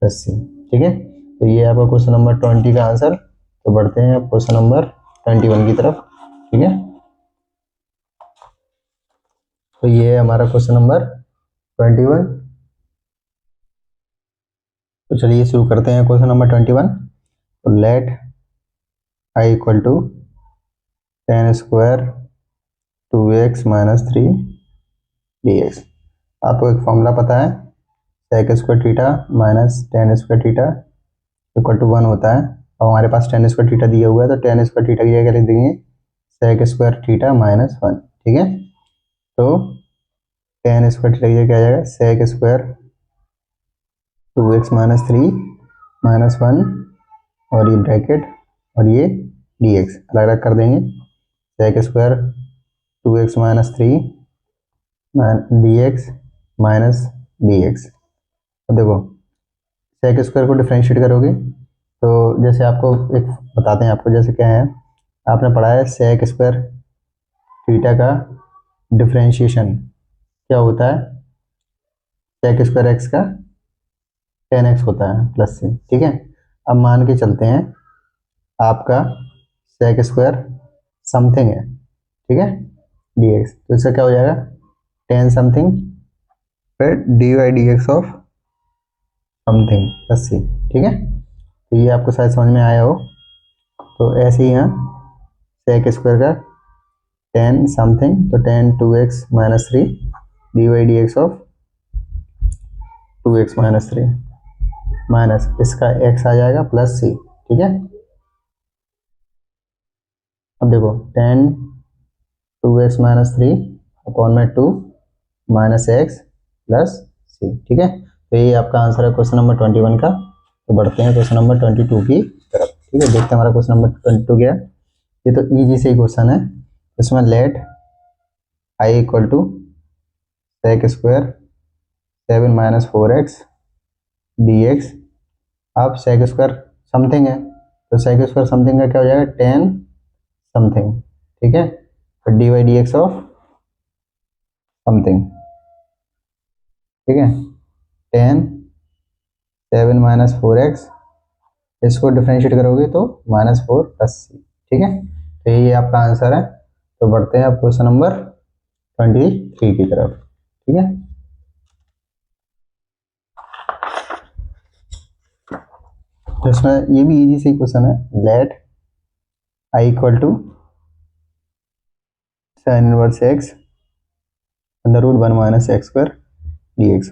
प्लस c। ठीक है, तो ये आपका क्वेश्चन नंबर 20 का आंसर। तो बढ़ते हैं क्वेश्चन नंबर 21 की तरफ। ठीक है, तो ये है हमारा क्वेश्चन नंबर 21। तो चलिए शुरू करते हैं क्वेश्चन नंबर 21। तो let i equal to 10² 2x - 3 dx। आपको एक फॉर्मूला पता है, sec² theta minus tan² theta equal to 1 होता है, और हमारे पास tan² थीटा दिया हुआ है, तो tan² थीटा की जगह लिख देंगे sec² थीटा -1। ठीक है, तो tan² थीटा की जगह क्या आ जाएगा, sec² 2x - 3 -1 और ये ब्रैकेट और ये dx अलग अलग कर देंगे, sec² 2x minus 3 D x minus D x. अब देखो सेक स्क्वायर को डिफ्रेंशिएट करोगे तो जैसे आपको एक बताते हैं आपको, जैसे क्या है, आपने पढ़ा है सेक स्क्वायर थीटा का डिफ्रेंशिएशन क्या होता है, सेक स्क्वायर एक्स का 10x होता है प्लस से, ठीक है। अब मान के चलते हैं आपका सेक स्क्वायर समथिंग है, ठीक है, dx, तो इसका क्या हो जाएगा 10 समथिंग फिर dy dx of something plus सी, ठीक है। तो ये आपको शायद समझ में आया हो। तो ऐसे ही यहाँ सेक स्क्वायर का 10 समथिंग, तो 10 2x minus 3 dy dx of 2x minus 3 minus इसका x आ जाएगा प्लस सी, ठीक है। अब देखो 10 2x माइनस 3 अपॉन में 2 माइनस एक्स प्लस सी, ठीक है। तो ये आपका आंसर है क्वेश्चन नंबर 21 का। तो बढ़ते हैं क्वेश्चन नंबर 22 की तरफ, ठीक है। देखते हैं हमारा क्वेश्चन नंबर 22 क्या है। ये तो इजी से ही क्वेश्चन है। इसमें let I equal to sec square 7 minus 4x dx। अब सेक स्क्वायर समथिंग है, तो सेक स्क्वायर समथिंग का क्या हो जाएगा 10 समथिंग, ठीक है। फिर d y d x of something, ठीक है। 10 7 माइनस 4x, इसको डिफ्रेंशिएट करोगे तो माइनस 4 प्लस सी, ठीक है। तो ये आपका आंसर है। तो बढ़ते हैं अब क्वेश्चन नंबर 23 की तरफ, ठीक है। तो इसमें ये भी इजी सी क्वेश्चन है। Let I equal to sine inverse x under root 1 minus x square d x.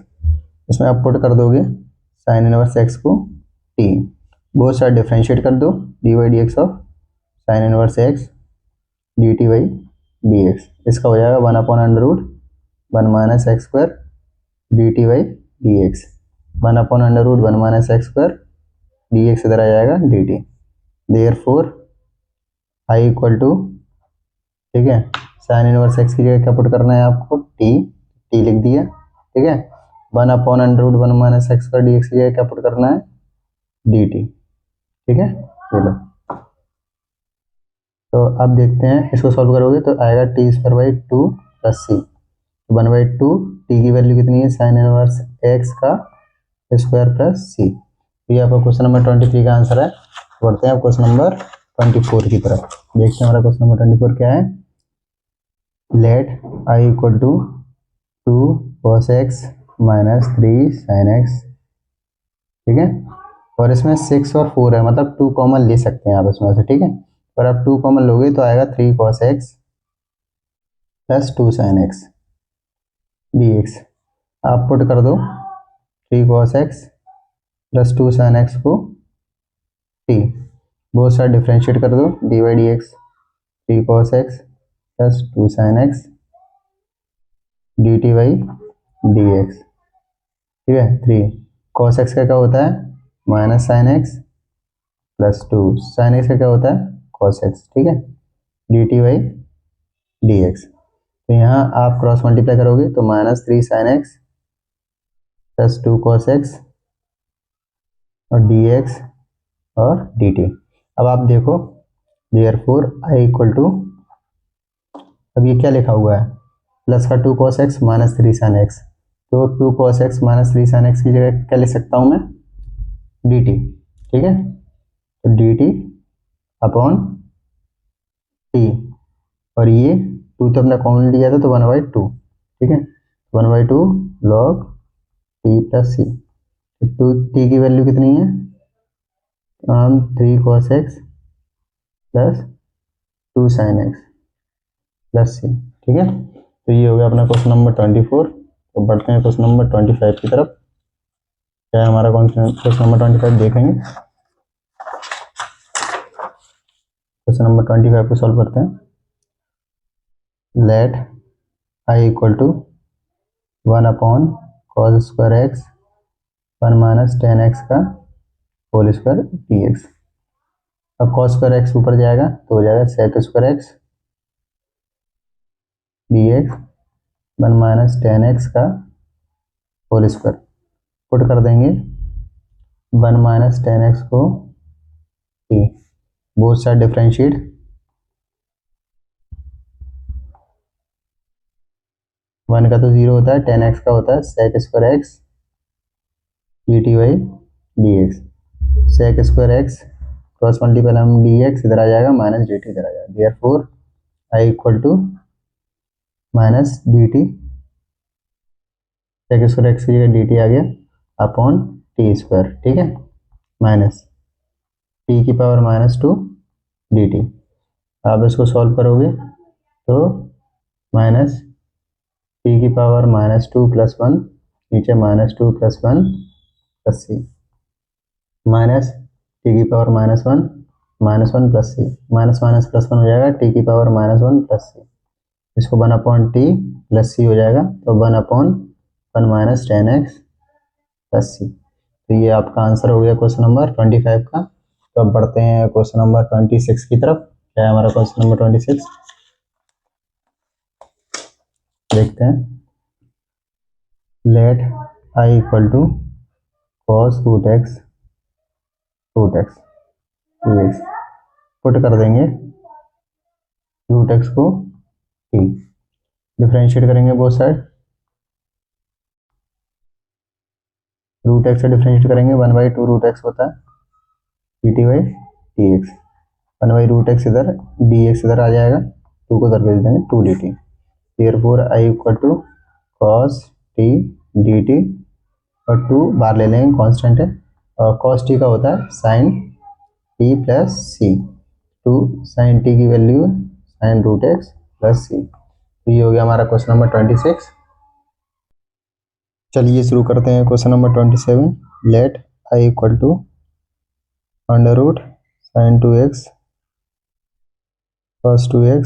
इसमें आप पुट कर दोगे साइन इनवर्स एक्स को टी, बहुत सारा डिफ्रेंशिएट कर दो d y d x of sine inverse x d t y d x. इसका हो जाएगा 1 upon under root 1 minus x square d t y d x. 1 upon under root 1 minus x square d x इधर आ जाएगा d t. Therefore I equal to, ठीक है, sine inverse x की जगह क्या पुट करना है आपको टी, टी लिख दिया, ठीक है। 1 upon under root 1 minus x square d x की जगह क्या पुट करना है डी टी, ठीक है। चलो तो अब देखते हैं इसको सॉल्व करोगे तो आएगा t square by 2 plus C 1 by 2। T की वैल्यू कितनी है साइन इनवर्स एक्स का स्क्वायर प्लस सी। तो ये आपका क्वेश्चन नंबर 23 का आंसर है। बढ़ते हैं अब क्वेश्चन नंबर 24 की तरफ। देखते हैं हमारा क्वेश्चन नंबर 24 क्या है। Let I equal to 2 cos x minus 3 sin x, ठीक है। और इसमें 6 और 4 है, मतलब 2 कॉमन ले सकते हैं आप इसमें से, ठीक है। और आप 2 कॉमन लोगे तो आएगा 3 cos x plus 2 sin x dx। आप पुट कर दो 3 cos x plus 2 sin x को t, बहुत सारा डिफ्रेंशिएट कर दो d y d x 3 cos x plus 2 sin x d t y d x, ठीक है। 3 cos x का क्या होता है minus sine x plus 2 sine x का क्या होता है cos x, ठीक है, d t y d x. तो यहाँ आप क्रॉस मल्टीप्लाई करोगे तो minus 3 sine x plus 2 cos x और डी एक्स और डी टी। अब आप देखो देयरफॉर आई इक्वल टू, अब ये क्या लिखा हुआ है प्लस का 2 cos x minus 3 sin x, तो 2 cos x minus 3 sin x की जगह क्या लिख सकता हूँ मैं dt, ठीक है। तो dt अपॉन t, और ये 2 तो अपना कॉमन लिया था तो 1/2, ठीक है, 1/2 log t प्लस सी। तो t की वैल्यू कितनी है 3 cos x plus 2 sin x plus सी, ठीक है। तो ये हो गया अपना क्वेश्चन नंबर 24। तो बढ़ते हैं क्वेश्चन नंबर 25 की तरफ। क्या है हमारा क्वेश्चन नंबर 25 देखेंगे। क्वेश्चन नंबर 25 को सॉल्व करते हैं। Let I equal to 1 upon cos square x 1 minus 10x का होल स्क्वायर dx। अब कॉस स्क्वायर एक्स ऊपर जाएगा तो हो जाएगा sec square x d x 1 - 10 x का होल स्क्वायर। पुट कर देंगे 1 - 10 x को टी, बोथ साइड डिफरेंशिएट, 1 का तो 0 होता है, 10 x का होता है sec square x d t by d x. Sec square x cross multiple हम डी एक्स इधर आ जाएगा, माइनस डी टी इधर आ जाएगा। Therefore I equal to minus d t, sec square x की जगह डी टी आ गया अपॉन टी स्क्वायर, ठीक है, माइनस टी की पावर -2 डी टी। आप इसको सॉल्व करोगे तो माइनस टी की पावर -2 + 1, नीचे -2 + 1 + c, माइनस टी की power -1 -1 + c, minus minus plus 1 हो जाएगा, टी की पावर -1 + c, इसको 1/t + c हो जाएगा, तो 1/1 - 10x + c। तो ये आपका आंसर हो गया क्वेश्चन नंबर 25 का। तो अब बढ़ते हैं क्वेश्चन नंबर 26 की तरफ। क्या है हमारा क्वेश्चन नंबर 26, देखते हैं। Let I equal to cos √x dx, put कर देंगे √x को t, डिफरेंशिएट करेंगे बोथ साइड, √x से डिफरेंशिएट करेंगे 1/2 √x होता है dt बाई dx, 1/√x इधर, dx इधर आ जाएगा, 2 को इधर भेज देंगे 2 dt। Therefore I equal to cos t dt, और 2 बाहर ले लेंगे, कांस्टेंट है, और cos t का होता है sin t + c, 2 sin t की वैल्यू sin √x + c। तो ये हो गया हमारा क्वेश्चन नंबर 26। चलिए शुरू करते हैं question number 27। Let I equal to √sin 2x cos 2x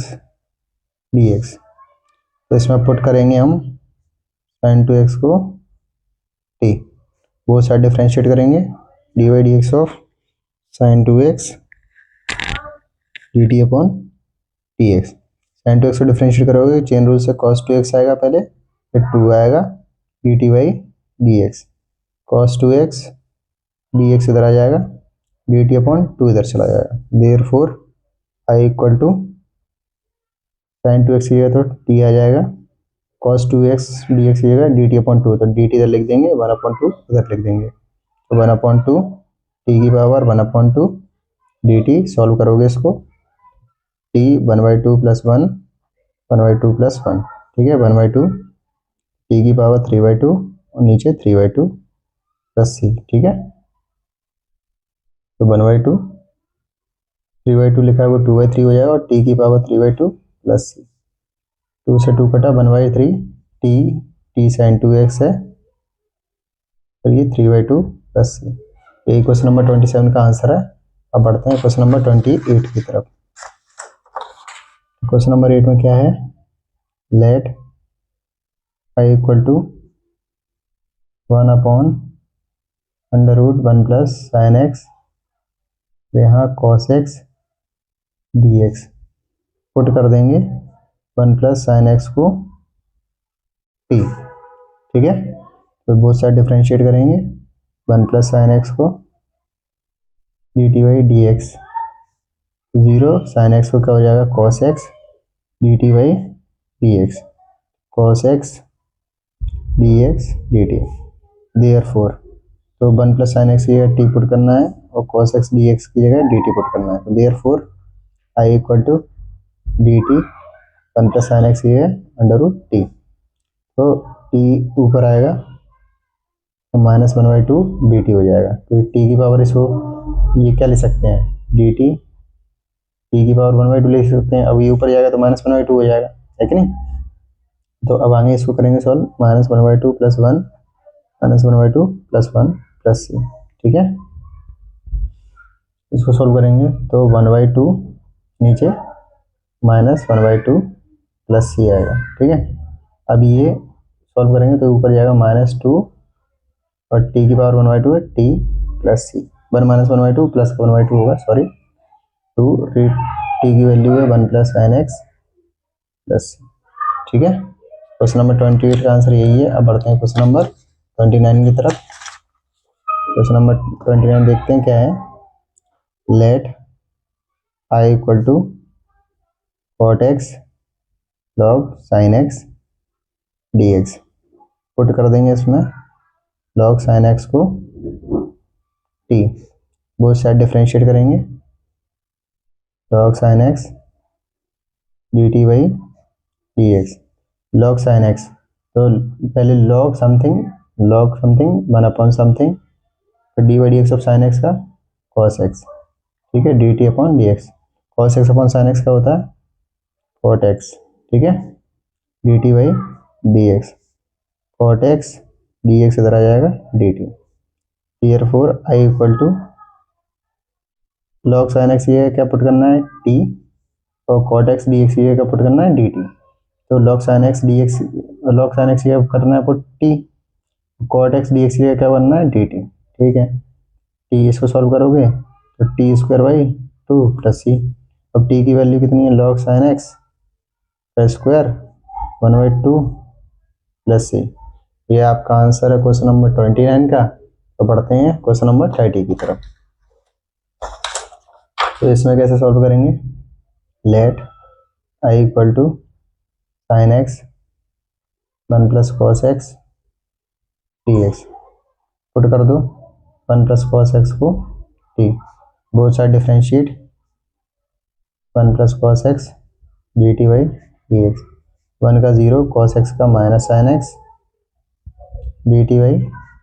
dx। तो इसमें पुट करेंगे हम sin 2x को t, वो साइड डिफरेंशिएट करेंगे, d by d x of sin 2x dt upon dx। sin 2x को डिफरेंशिएट करोगे चेन रूल से cos 2x आएगा पहले, फिर 2 आएगा dt by dx, cos 2x dx इधर आ जाएगा, dt अपॉन 2 इधर चला जाएगा। Therefore I equal to sin 2x की जगह तो t आ जाएगा, cos 2x dx की जगह dt अपॉन 2, तो dt इधर लिख देंगे, 1/2 इधर लिख देंगे, तो 1/2 t की पावर 1/2 dt। सॉल्व करोगे इसको, t 1/2 + 1 1/2 + 1, ठीक है, 1/2 t की पावर 3/2 और नीचे 3/2 + c, ठीक है। तो 1/2 3/2 लिखा है वो 2/3 हो जाएगा, और t की पावर 3/2 + c, 2 से 2 कटा 1/3 t sin 2x है, तो ये 3/2 + c। यही क्वेश्चन नंबर 27 का आंसर है। अब बढ़ते हैं क्वेश्चन नंबर 28 की तरफ। क्वेश्चन नंबर 8 में क्या है, let I equal to 1/√1 + sin x, यहाँ cos x dx, पुट कर देंगे 1 + sin x को t, ठीक है, तो बोथ साइड डिफरेंशिएट करेंगे, 1 + sin x को dt by dx, 0 sin x को क्या हो जाएगा cos x dt by dx, cos x dx dt। Therefore तो 1 + sin x की जगह t पुट करना है, और cos x dx की जगह dt पुट करना है। Therefore I equal to dt 1 + sin x की जगह √t, तो t ऊपर आएगा तो -1/2 dt हो जाएगा, तो t की पावर इसको ये क्या ले सकते हैं dt, t की पावर 1/2 ले सकते हैं, अब ये ऊपर जाएगा तो -1/2 हो जाएगा, है कि नहीं। तो अब आगे इसको करेंगे सॉल्व, -1/2 + 1 -1/2 + 1 + c, ठीक है। इसको सॉल्व करेंगे तो 1/2 नीचे -1/2 + c आएगा, ठीक है। अब ये सॉल्व करेंगे तो ऊपर जाएगा -2, और t की पावर 1/2 है, t + c, 1 - 1/2 + 1/2 होगा, सॉरी 2, t की वैल्यू है 1 + sin x + c, ठीक है, क्वेश्चन नंबर 28 का आंसर यही है। अब बढ़ते हैं क्वेश्चन नंबर 29 की तरफ। क्वेश्चन नंबर 29 देखते हैं क्या है। Let I equal to cot x log sine x d x. Put कर देंगे इसमें लॉग साइन एक्स को टी, बोथ साइड डिफ्रेंशिएट करेंगे। Log sine x d t by d x. Log sine x, तो पहले लॉग समथिंग 1/समथिंग, फिर d by d x of sine x का कॉस एक्स, ठीक है, d t upon d x. Cos x upon sine x का होता है कॉट एक्स, ठीक है, d t by d x. Cot x d x इधर आ जाएगा d t. Therefore I equal to log sine x ये क्या पुट करना है टी, और कॉट एक्स डी एक्स ये क्या पुट करना है डी टी। तो log sine x d x, log sine x ये करना है put t, cot x d x ये क्या बनना है डी टी, ठीक है। टी इसको सॉल्व करोगे तो टी स्क्वायर बाई 2 प्लस सी। अब टी की वैल्यू कितनी है, लॉग साइन एक्स का स्क्वायर 1/2 प्लस सी। ये आपका आंसर है क्वेश्चन नंबर 29 का। तो बढ़ते हैं क्वेश्चन नंबर 30 की तरफ। तो इसमें कैसे सॉल्व करेंगे। Let I equal to sine x 1 plus cos x d x. Put कर दो 1 प्लस कॉस एक्स को t, both side differentiate 1 plus cos x d t by d x. 1 का 0, कॉस एक्स का minus sine x d t by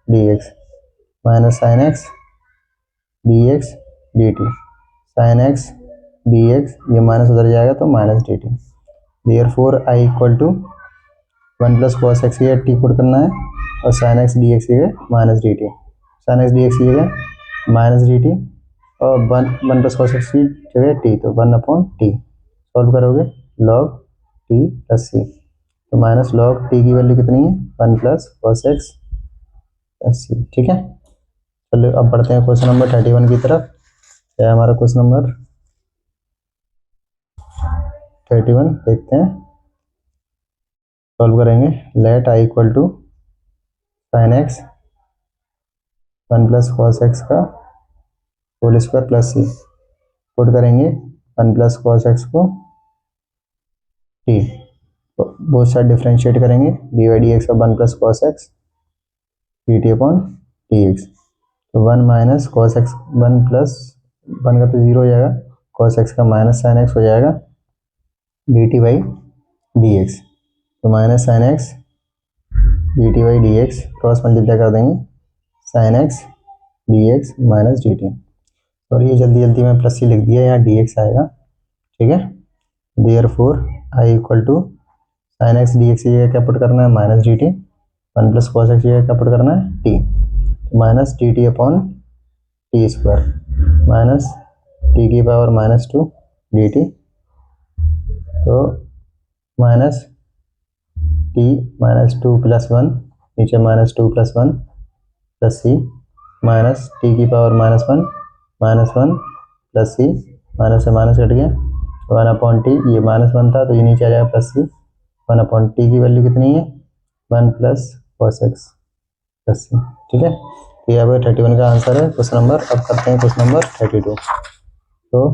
d x, minus sine x d x d t, sine x d x, ये minus उधर जाएगा तो minus d t. Therefore I equal to 1 plus cos x ये t put करना है, और sine x d x ये minus d t. Sine x d x ये माइनस डी टी, और 1 प्लस कॉस एक्स की जगह टी, तो 1/टी। सॉल्व करोगे लॉग टी प्लस सी, तो माइनस लॉग टी की वैल्यू कितनी है 1 प्लस कॉस एक्स प्लस सी, ठीक है। चलो अब बढ़ते हैं क्वेश्चन नंबर 31 की तरफ। क्या है हमारा क्वेश्चन नंबर 31, देखते हैं, सॉल्व करेंगे। Let I equal to sine x 1 plus cos x का whole square plus C. Put करेंगे 1 प्लस कॉस एक्स को टी, तो बोथ साइड डिफ्रेंशिएट करेंगे, d by d x of 1 plus cos x d t upon d x. तो 1 minus cos x, 1 plus 1 का तो 0 हो जाएगा, कॉस एक्स का माइनस साइन एक्स हो जाएगा d t by d x. तो minus sine x d t by d x, cross multiply कर देंगे, sine x d x minus d t. और ये जल्दी जल्दी में प्लस सी लिख दिया, यहाँ डी एक्स आएगा, ठीक है। Therefore I equal to sine x d x ये क्या पुट करना है minus d t, 1 plus cos x ये क्या पुट करना है t, minus d t upon t square, minus t की पावर -2 डी टी, तो माइनस टी -2 प्लस 1, नीचे -2 plus 1 plus C, minus t की पावर -1 प्लस सी, माइनस से minus cut गया, 1/टी, ये -1 था तो ये नीचे आ जाएगा प्लस सी। 1/टी की वैल्यू कितनी है 1 प्लस कॉस एक्स प्लस सी, ठीक है। तो ये आपका 31 का आंसर है क्वेश्चन नंबर। अब करते हैं क्वेश्चन नंबर 32। तो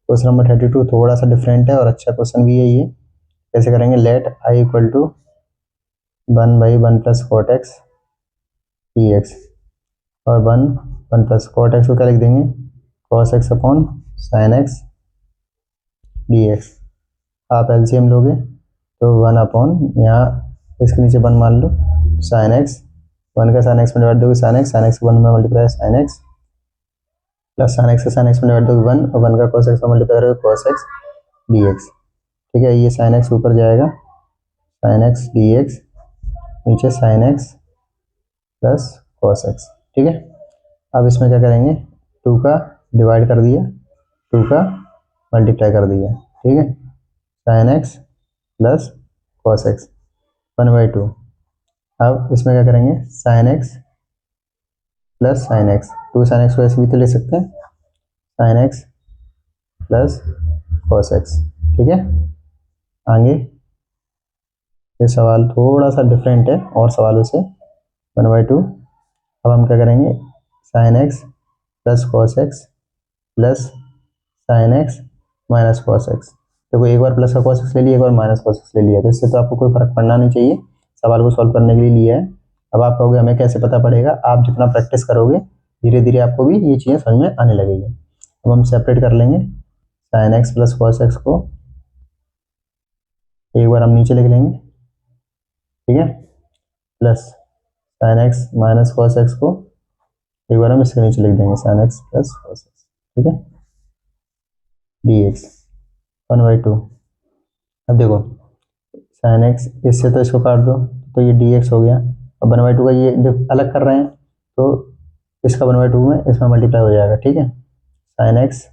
क्वेश्चन नंबर 32 थोड़ा सा डिफरेंट है और अच्छा क्वेश्चन भी है ये। कैसे करेंगे। Let I equal to 1/1 plus cot x d x, और 1 प्लस कॉट एक्स को क्या लिख देंगे cos x upon sine x d x. आप एलसीएम लोगे तो 1 अपॉन, यहाँ इसके नीचे 1 मान लो, साइन एक्स, 1 का साइन एक्स में डिवाइड दोगे साइन एक्स को 1 में multiply sign x, plus sine x का साइन एक्स में डिवाइड दोगे 1, और 1 का कॉस एक्स में मल्टीप्लाई करोगे कॉस एक्स डी एक्स, ठीक है। ये साइन एक्स ऊपर जाएगा, साइन एक्स डी एक्स, नीचे sign x plus cos x, ठीक है। अब इसमें क्या करेंगे 2 का डिवाइड कर दिया, 2 का मल्टीप्लाई कर दिया, ठीक है। Sign x plus cos x 1/2। अब इसमें क्या करेंगे sine x plus sine x, 2 sine x को ऐसे भी तो ले सकते हैं, sign x plus cos x, ठीक है। आगे ये सवाल थोड़ा सा डिफरेंट है और सवालों से। 1/2। अब हम क्या करेंगे, sine x plus cos x plus sine x minus cos x. देखो एक बार प्लस का कॉस एक्स ले लिया, एक बार माइनस कॉस एक्स ले लिया, तो इससे तो आपको कोई फर्क पड़ना नहीं चाहिए, सवाल को सॉल्व करने के लिए लिया है। अब आप कहोगे हमें कैसे पता पड़ेगा, आप जितना प्रैक्टिस करोगे धीरे धीरे आपको भी ये चीज़ें समझ में आने लगेगी। अब हम सेपरेट कर लेंगे sign x plus cos x को, एक बार हम नीचे लिख लेंगे, ठीक है, plus sine x minus cos x को एक बार हम इसके नीचे लिख देंगे, sine x plus cos x, ठीक है, डी एक्स 1/2। अब देखो साइन एक्स, इससे तो इसको काट दो तो ये डी एक्स हो गया। अब 1/2 का ये अलग कर रहे हैं तो इसका 1/2 में इसमें मल्टीप्लाई हो जाएगा, ठीक है, sine x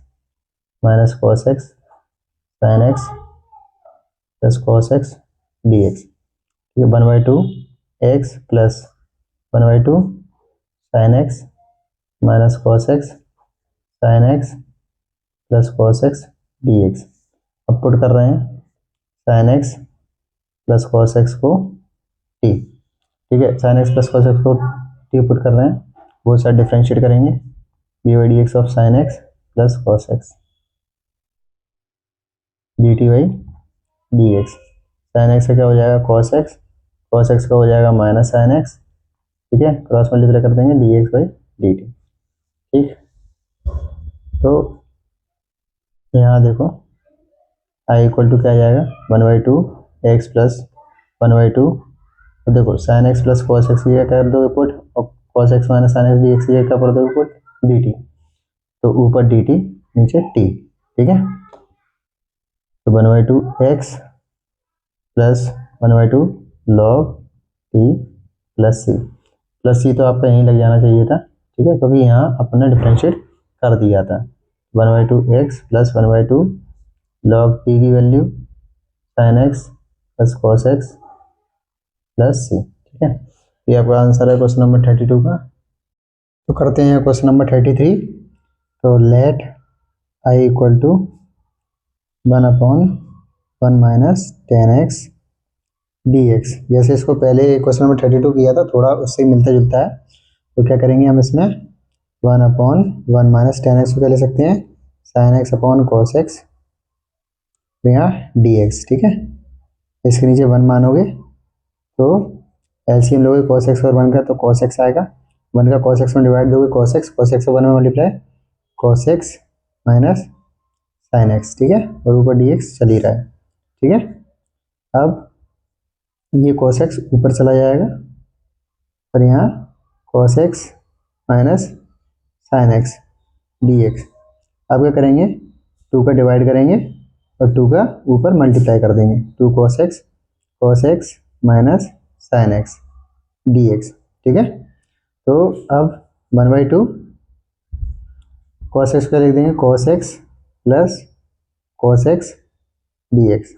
minus cos x sign x plus cos x d x, ये 1/2 x plus 1/2 sine x minus cos x sign x plus cos x d x. अब पुट कर रहे हैं sign x plus cos x को t, ठीक है, sign x plus cos x को T put कर रहे हैं, वो साइड डिफ्रेंशिएट करेंगे, d by d x of sine x plus cos x d t by d x. Sign x का क्या हो जाएगा, कॉस एक्स का हो जाएगा माइनस साइन एक्स, ठीक है, क्रॉस मल्टीप्लाई कर देंगे d x by d t, ठीक। तो यहाँ देखो आई इक्वल टू क्या आ जाएगा, 1/2 एक्स प्लस 1/2, तो देखो sign x plus cos x ये कर दोगे पुट, और cos x minus sine x d x ये क्या कर दोगे पुट, डी टी, तो ऊपर डी टी नीचे टी, ठीक है, तो 1/2 x plus 1/2 log t plus सी तो आपका यहीं लग जाना चाहिए था, ठीक है, क्योंकि यहाँ अपने डिफ्रेंशिएट कर दिया था। 1/2 एक्स प्लस 1/2 लॉग टी की value sine x plus cos x plus सी, ठीक है, ये आपका आंसर है क्वेश्चन नंबर 32 का। तो करते हैं क्वेश्चन नंबर 33। तो let I equal to 1/1 minus 10x dx। जैसे इसको पहले क्वेश्चन नंबर 32 किया था, थोड़ा उससे मिलता जुलता है, तो क्या करेंगे हम इसमें 1/1 माइनस 10x को क्या ले सकते हैं, sine x upon cos x, यहाँ dx, ठीक है, इसके नीचे 1 मानोगे तो एलसीएम लोगे कॉस एक्स और 1 का, तो कॉस एक्स आएगा, 1 का कॉस एक्स में डिवाइड दोगे कॉस एक्स को 1 में multiply cos x minus sine x, ठीक है, और ऊपर डी एक्स चल ही रहा है, ठीक है। अब ये cos x ऊपर चला जाएगा और यहाँ cos x minus sine x d x. अब क्या करेंगे, 2 का डिवाइड करेंगे और 2 का ऊपर मल्टीप्लाई कर देंगे, 2 cos x minus sine x d x, ठीक है। तो अब 1/2 cos x का लिख देंगे cos x plus cos x d x,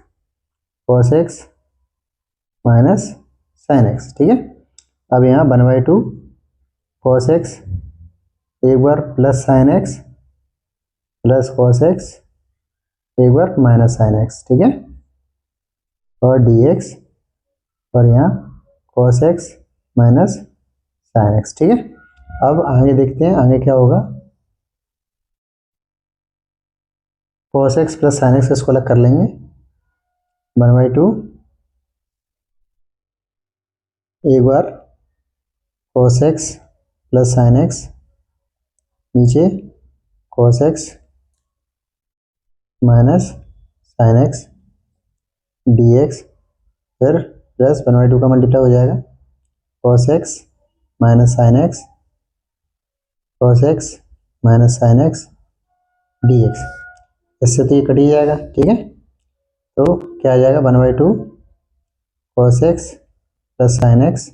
cos x minus sine x, ठीक है। अब यहाँ 1/2 cos x एक बार plus sine x plus cos x एक बार माइनस साइन एक्स, ठीक है, और dx, और यहाँ cos x minus sine x, ठीक है। अब आगे देखते हैं आगे क्या होगा, cos x plus sine x इसको अलग कर लेंगे, 1/2 एक बार cos x plus sine x, नीचे cos x minus sine x dx, फिर प्लस 1/2 का मल्टीप्लाई हो जाएगा cos x minus sine x cos x minus sine x dx, इससे तो ये कट ही जाएगा, ठीक है, तो क्या आ जाएगा 1/2 cos x plus sine x,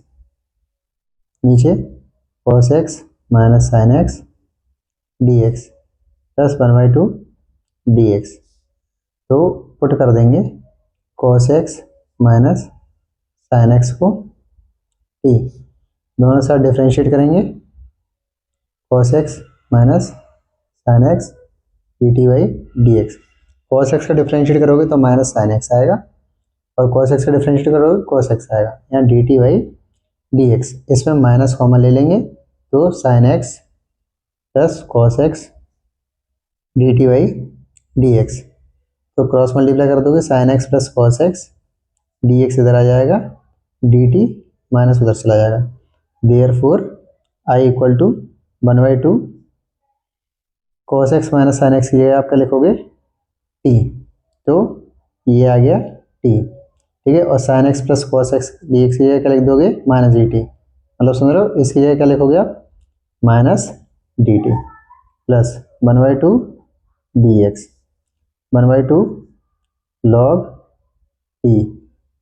नीचे cos x minus sine x dx plus 1/2 dx, तो पुट कर देंगे cos x minus sine x को t, दोनों साइड डिफ्रेंशिएट करेंगे, cos x minus sine x dt by dx, cos x का differentiate करोगे तो माइनस साइन एक्स आएगा, और cos x का डिफरेंशिएट करोगे cos x आएगा, यहाँ dt बाई dx, इसमें माइनस कॉमन ले लेंगे तो sin x plus cos x dt by dx, तो क्रॉस मल्टीप्लाई कर दोगे sin x plus cos x dx इधर आ जाएगा, dt माइनस उधर चला जाएगा, therefore i equal to 1/2 cos x minus sin x की जगह आप क्या लिखोगे t, तो ये आ गया t, ठीक है। और sin x plus cos x dx की जगह क्या लिख दोगे माइनस dt, मतलब सुन रहे हो, इसकी जगह क्या लिखोगे आप minus dt plus 1/2 dx 1/2 log t,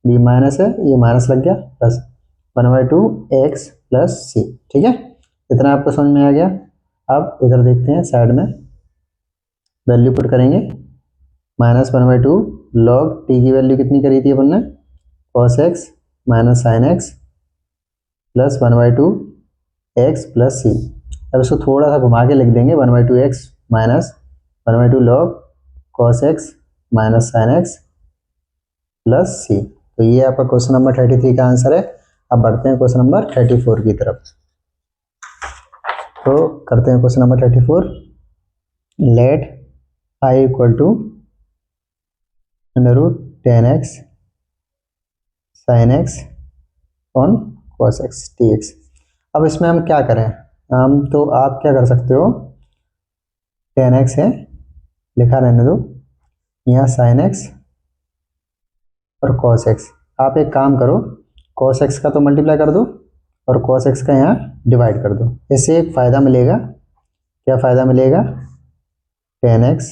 b minus है ये माइनस लग गया, प्लस 1/2 x प्लस c, ठीक है। इतना आपको समझ में आ गया। अब इधर देखते हैं साइड में, वैल्यू पुट करेंगे, माइनस 1/2 log t की वैल्यू कितनी करी थी अपन ने cos x minus sin x plus 1/2 x plus c। अब इसको थोड़ा सा घुमा के लिख देंगे 1/2 x minus 1/2 log cos x minus sin x plus c। तो ये आपका क्वेश्चन नंबर 33 का आंसर है। अब बढ़ते हैं क्वेश्चन नंबर 34 की तरफ। तो करते हैं question number 34। Let i equal to √10x sin x on cos x dx। अब इसमें हम क्या करें, तो आप क्या कर सकते हो, 10x है लिखा रहने दो, यहाँ sin x और cos x, आप एक काम करो cos x का तो मल्टीप्लाई कर दो और cos x का यहाँ डिवाइड कर दो। इससे एक फ़ायदा मिलेगा, क्या फ़ायदा मिलेगा, 10x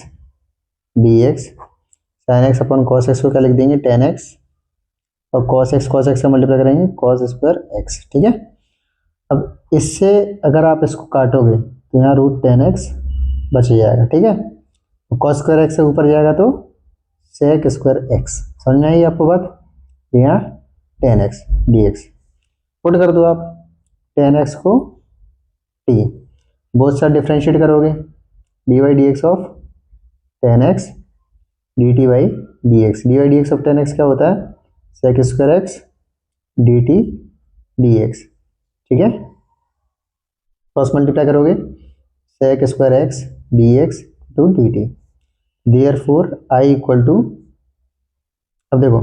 dx sin x अपन cos x को क्या लिख देंगे 10x, और cos x का मल्टीप्लाई करेंगे cos स्क्वायर x, ठीक है। अब इससे अगर आप इसको काटोगे तो यहाँ √10x बच जाएगा, ठीक है। cos स्क्वायर x से ऊपर जाएगा तो sec स्क्वायर x, समझ में आई आपको बात। यहाँ 10x dx पुट कर दो आप 10x को t, बोथ साइड डिफरेंशिएट करोगे dy dx of 10x dt by dx, dy dx of 10x क्या होता है sec square x dt dx, ठीक है। क्रॉस मल्टीप्लाई करोगे sec square x dx to dt, therefore i equal to, अब देखो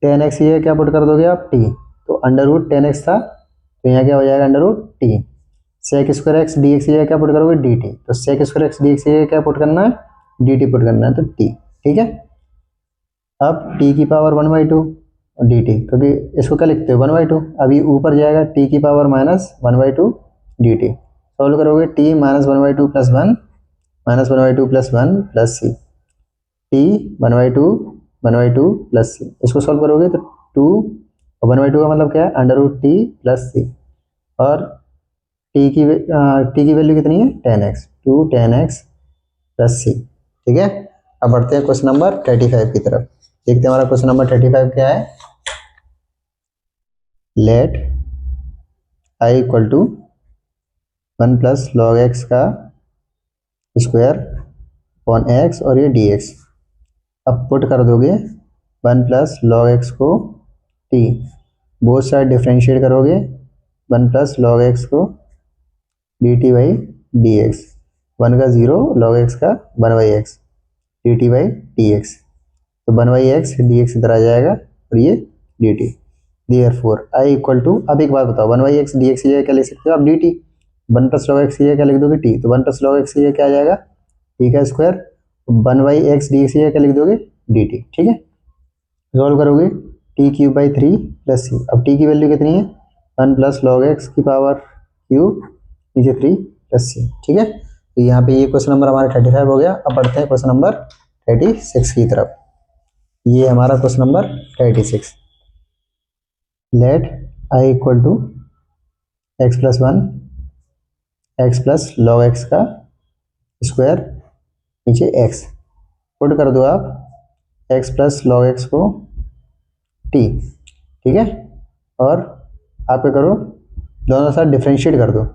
10x ये क्या पुट कर दोगे आप t, तो √10x था तो यहाँ क्या हो जाएगा √t, sec square x dx ये क्या पुट करोगे dt, तो sec स्क्वायर x dx ये क्या पुट करना है dt पुट करना है, तो t, ठीक है। अब t की पावर 1/2 dt, क्योंकि इसको क्या लिखते हो 1/2, अभी ऊपर जाएगा t की पावर माइनस 1/2 dt, सॉल्व करोगे t minus 1/2 plus 1 minus 1/2 plus 1 plus c, t 1/2 plus c, इसको सॉल्व करोगे तो 2 और 1/2 का मतलब क्या है √t प्लस c, और t की वैल्यू कितनी है 10x, 2 10x प्लस c, ठीक है। अब बढ़ते हैं क्वेश्चन नंबर 35 की तरफ, देखते हैं हमारा क्वेश्चन नंबर 35 क्या है। Let i equal to 1 plus log x का स्क्वायर अपॉन x और ये dx, अब पुट कर दोगे 1 प्लस लॉग x को t, बोथ साइड डिफरेंशिएट करोगे 1 प्लस लॉग x को dt बाई dx, 1 का 0 log x का 1/x dt बाई dx, तो 1/x dx इधर आ जाएगा और ये dt, therefore i equal to, अब एक बात बताओ 1/x dx ये क्या लिख सकते हो आप dt, 1 प्लस लॉग x ये क्या लिख दोगे t, तो 1 प्लस लॉग x ये क्या आ जाएगा t का स्क्वायर, 1/x dx ये क्या लिख दोगे dt, ठीक है। सॉल्व करोगे t cube by 3 plus c, अब t की वैल्यू कितनी है 1 प्लस लॉग x की पावर क्यूब नीचे 3 प्लस c, ठीक है। तो यहाँ पे ये क्वेश्चन नंबर हमारा 35 हो गया। अब बढ़ते हैं क्वेश्चन नंबर 36 की तरफ, ये हमारा question number 36। Let i equal to x plus 1 x plus log x का स्क्वायर नीचे x, पुट कर दो आप x प्लस लॉग x को t, ठीक है, और आप क्या करो दोनों साथ डिफरेंशिएट कर दो।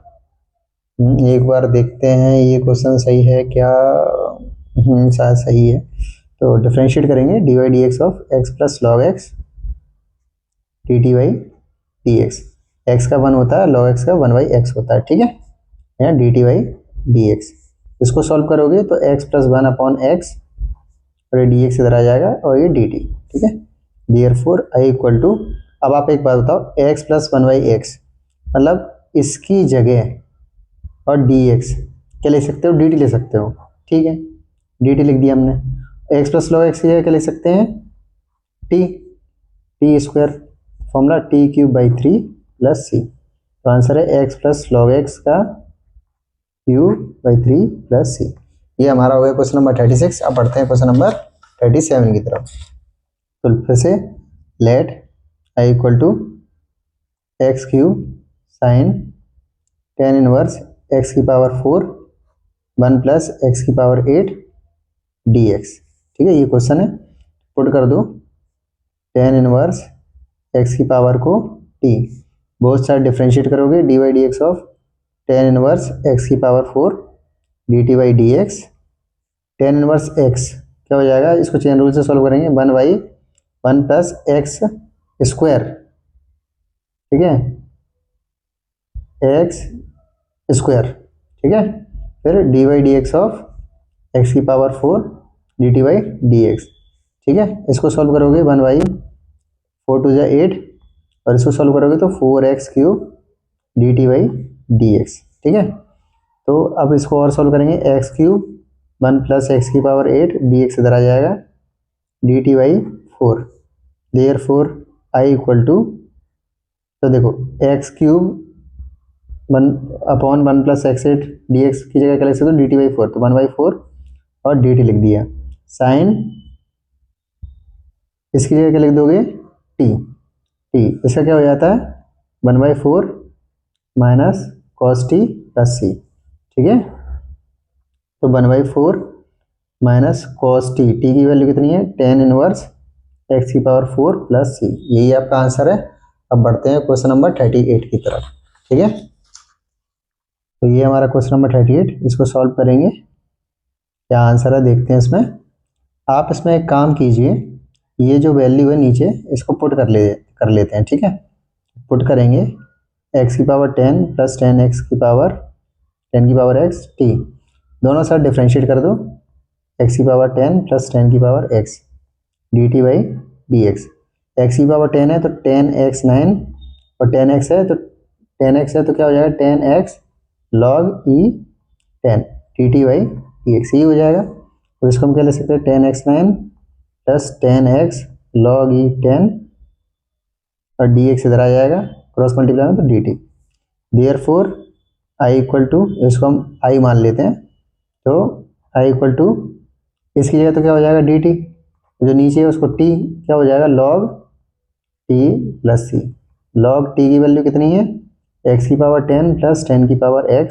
एक बार देखते हैं ये क्वेश्चन सही है क्या, शायद सही है, तो डिफरेंशिएट करेंगे dy dx of x plus log x dt/dx। x का 1 होता है, log x का 1/x होता है, ठीक है, यहाँ dt/dx। इसको सॉल्व करोगे तो x प्लस 1/x और ये dx इधर आ जाएगा और ये dt, ठीक है। देयरफॉर i इक्वल टू, अब आप एक बात बताओ, x प्लस 1/x मतलब इसकी जगह और dx क्या ले सकते हो, dt ले सकते हो, ठीक है, dt लिख दिया हमने। x प्लस log x की जगह क्या ले सकते हैं, t square, formula t³/3 plus c। तो आंसर है x प्लस log x का ³/3 प्लस c। ये हमारा हो गया क्वेश्चन नंबर 36। अब बढ़ते हैं क्वेश्चन नंबर 37 की तरफ। तो फिर से let i equal to x³ sine tan inverse x⁴ 1 plus x⁴ 8 dx, ठीक है, ये क्वेश्चन है। पुट कर दो tan इनवर्स x⁴ को t, बहुत सारे डिफ्रेंशिएट करोगे dy/dx of tan inverse x⁴ dt/dx। tan inverse x क्या हो जाएगा, इसको चेन रूल से सॉल्व करेंगे, 1/1 प्लस x स्क्वायर, ठीक है, x स्क्वायर, ठीक है, फिर dy/dx ऑफ x⁴ dt/dx, ठीक है। इसको सॉल्व करोगे 1/4 2 8 और इसको सॉल्व करोगे तो 4x³ dt/dx, ठीक है। तो अब इसको और सॉल्व करेंगे, x³ 1 प्लस x⁴ 8 dx इधर आ जाएगा dt/4। Therefore i equal to, तो देखो x³ 1/1 प्लस x8 dx की जगह क्या लिख सकते हो, dt/4, तो 1/4 और dt लिख दिया। साइन इसकी जगह क्या लिख दोगे, t, इसका क्या हो जाता है 1/4 minus cos t plus c, ठीक है। तो 1/4 माइनस cos t, t की वैल्यू कितनी है, tan inverse x⁴ plus c, यही आपका आंसर है। अब बढ़ते हैं क्वेश्चन नंबर 38 की तरफ, ठीक है। तो ये हमारा क्वेश्चन नंबर 38, इसको सॉल्व करेंगे, क्या आंसर है देखते हैं इसमें। आप इसमें एक काम कीजिए, ये जो वैल्यू है नीचे इसको पुट कर लेते हैं, ठीक है। पुट करेंगे x⁴ 10 प्लस 10x t, दोनों साइड डिफ्रेंशिएट कर दो, x⁴ 10 plus 10x dt/dx। x⁴ 10 है तो 10x9 और 10x है तो 10x है तो क्या हो जाएगा 10x log e10 dt/dx, ये हो जाएगा। तो इसको हम क्या ले सकते हैं, 10x9 plus 10x log e10 और dx इधर आ जाएगा, क्रॉस मल्टीप्लाई में तो dt। Therefore i equal to, इसको हम i मान लेते हैं, तो i इक्वल टू इसकी जगह तो क्या हो जाएगा dt, जो नीचे है उसको t क्या हो जाएगा log t plus c। log t की वैल्यू कितनी है, x⁴ 10 plus 10x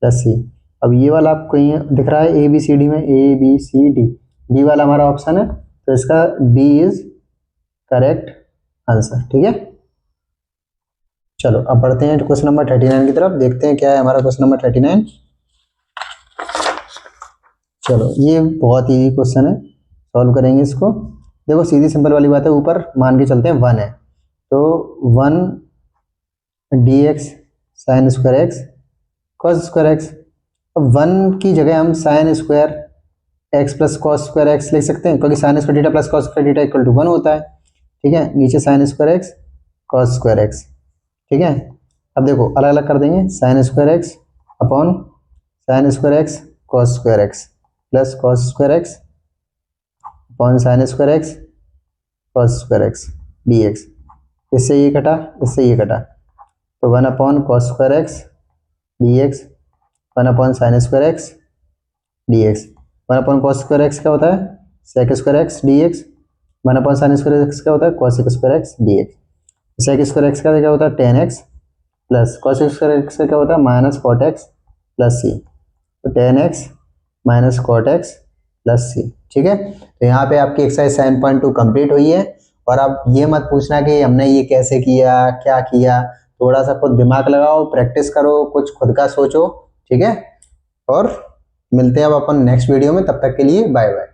plus c। अब ये वाला आपको कहीं दिख रहा है ए बी सी डी में, A B C D, D वाला हमारा ऑप्शन है, तो इसका डी इज करेक्ट आंसर, ठीक है। चलो अब बढ़ते हैं क्वेश्चन नंबर 39 की तरफ, देखते हैं क्या है हमारा क्वेश्चन नंबर 39। चलो ये बहुत इजी क्वेश्चन है, सॉल्व करेंगे इसको। देखो सीधी सिंपल वाली बात है, ऊपर मान के चलते हैं 1 है, तो 1 dx sine square x cos square x. अब 1 की जगह हम sine square x plus cos square x लिख सकते हैं, क्योंकि sine square theta plus cos square theta equal to 1 होता है, ठीक है। नीचे sine square x cos square x, ठीक है। अब देखो अलग अलग कर देंगे, sine square x upon sine square x cos square x plus cos square x upon sine square x cos square x dx। इससे ये कटा, इससे ये कटा, तो 1 upon cos square x dx, 1 upon sine square x dx। 1 upon cos square x क्या होता है, sec square x dx। 1 upon sine square x क्या होता है, cosec square x dx। Sec square x का क्या होता है 10x plus cosec square x का क्या होता है माइनस कॉट एक्स प्लस सी, तो 10x minus cot x plus सी, ठीक है। तो यहाँ पे आपकी एक्सरसाइज 7.2 कंप्लीट हुई है। और अब ये मत पूछना कि हमने ये कैसे किया क्या किया, थोड़ा सा खुद दिमाग लगाओ, प्रैक्टिस करो, कुछ खुद का सोचो, ठीक है। और मिलते हैं अब अपन नेक्स्ट वीडियो में, तब तक के लिए बाय बाय।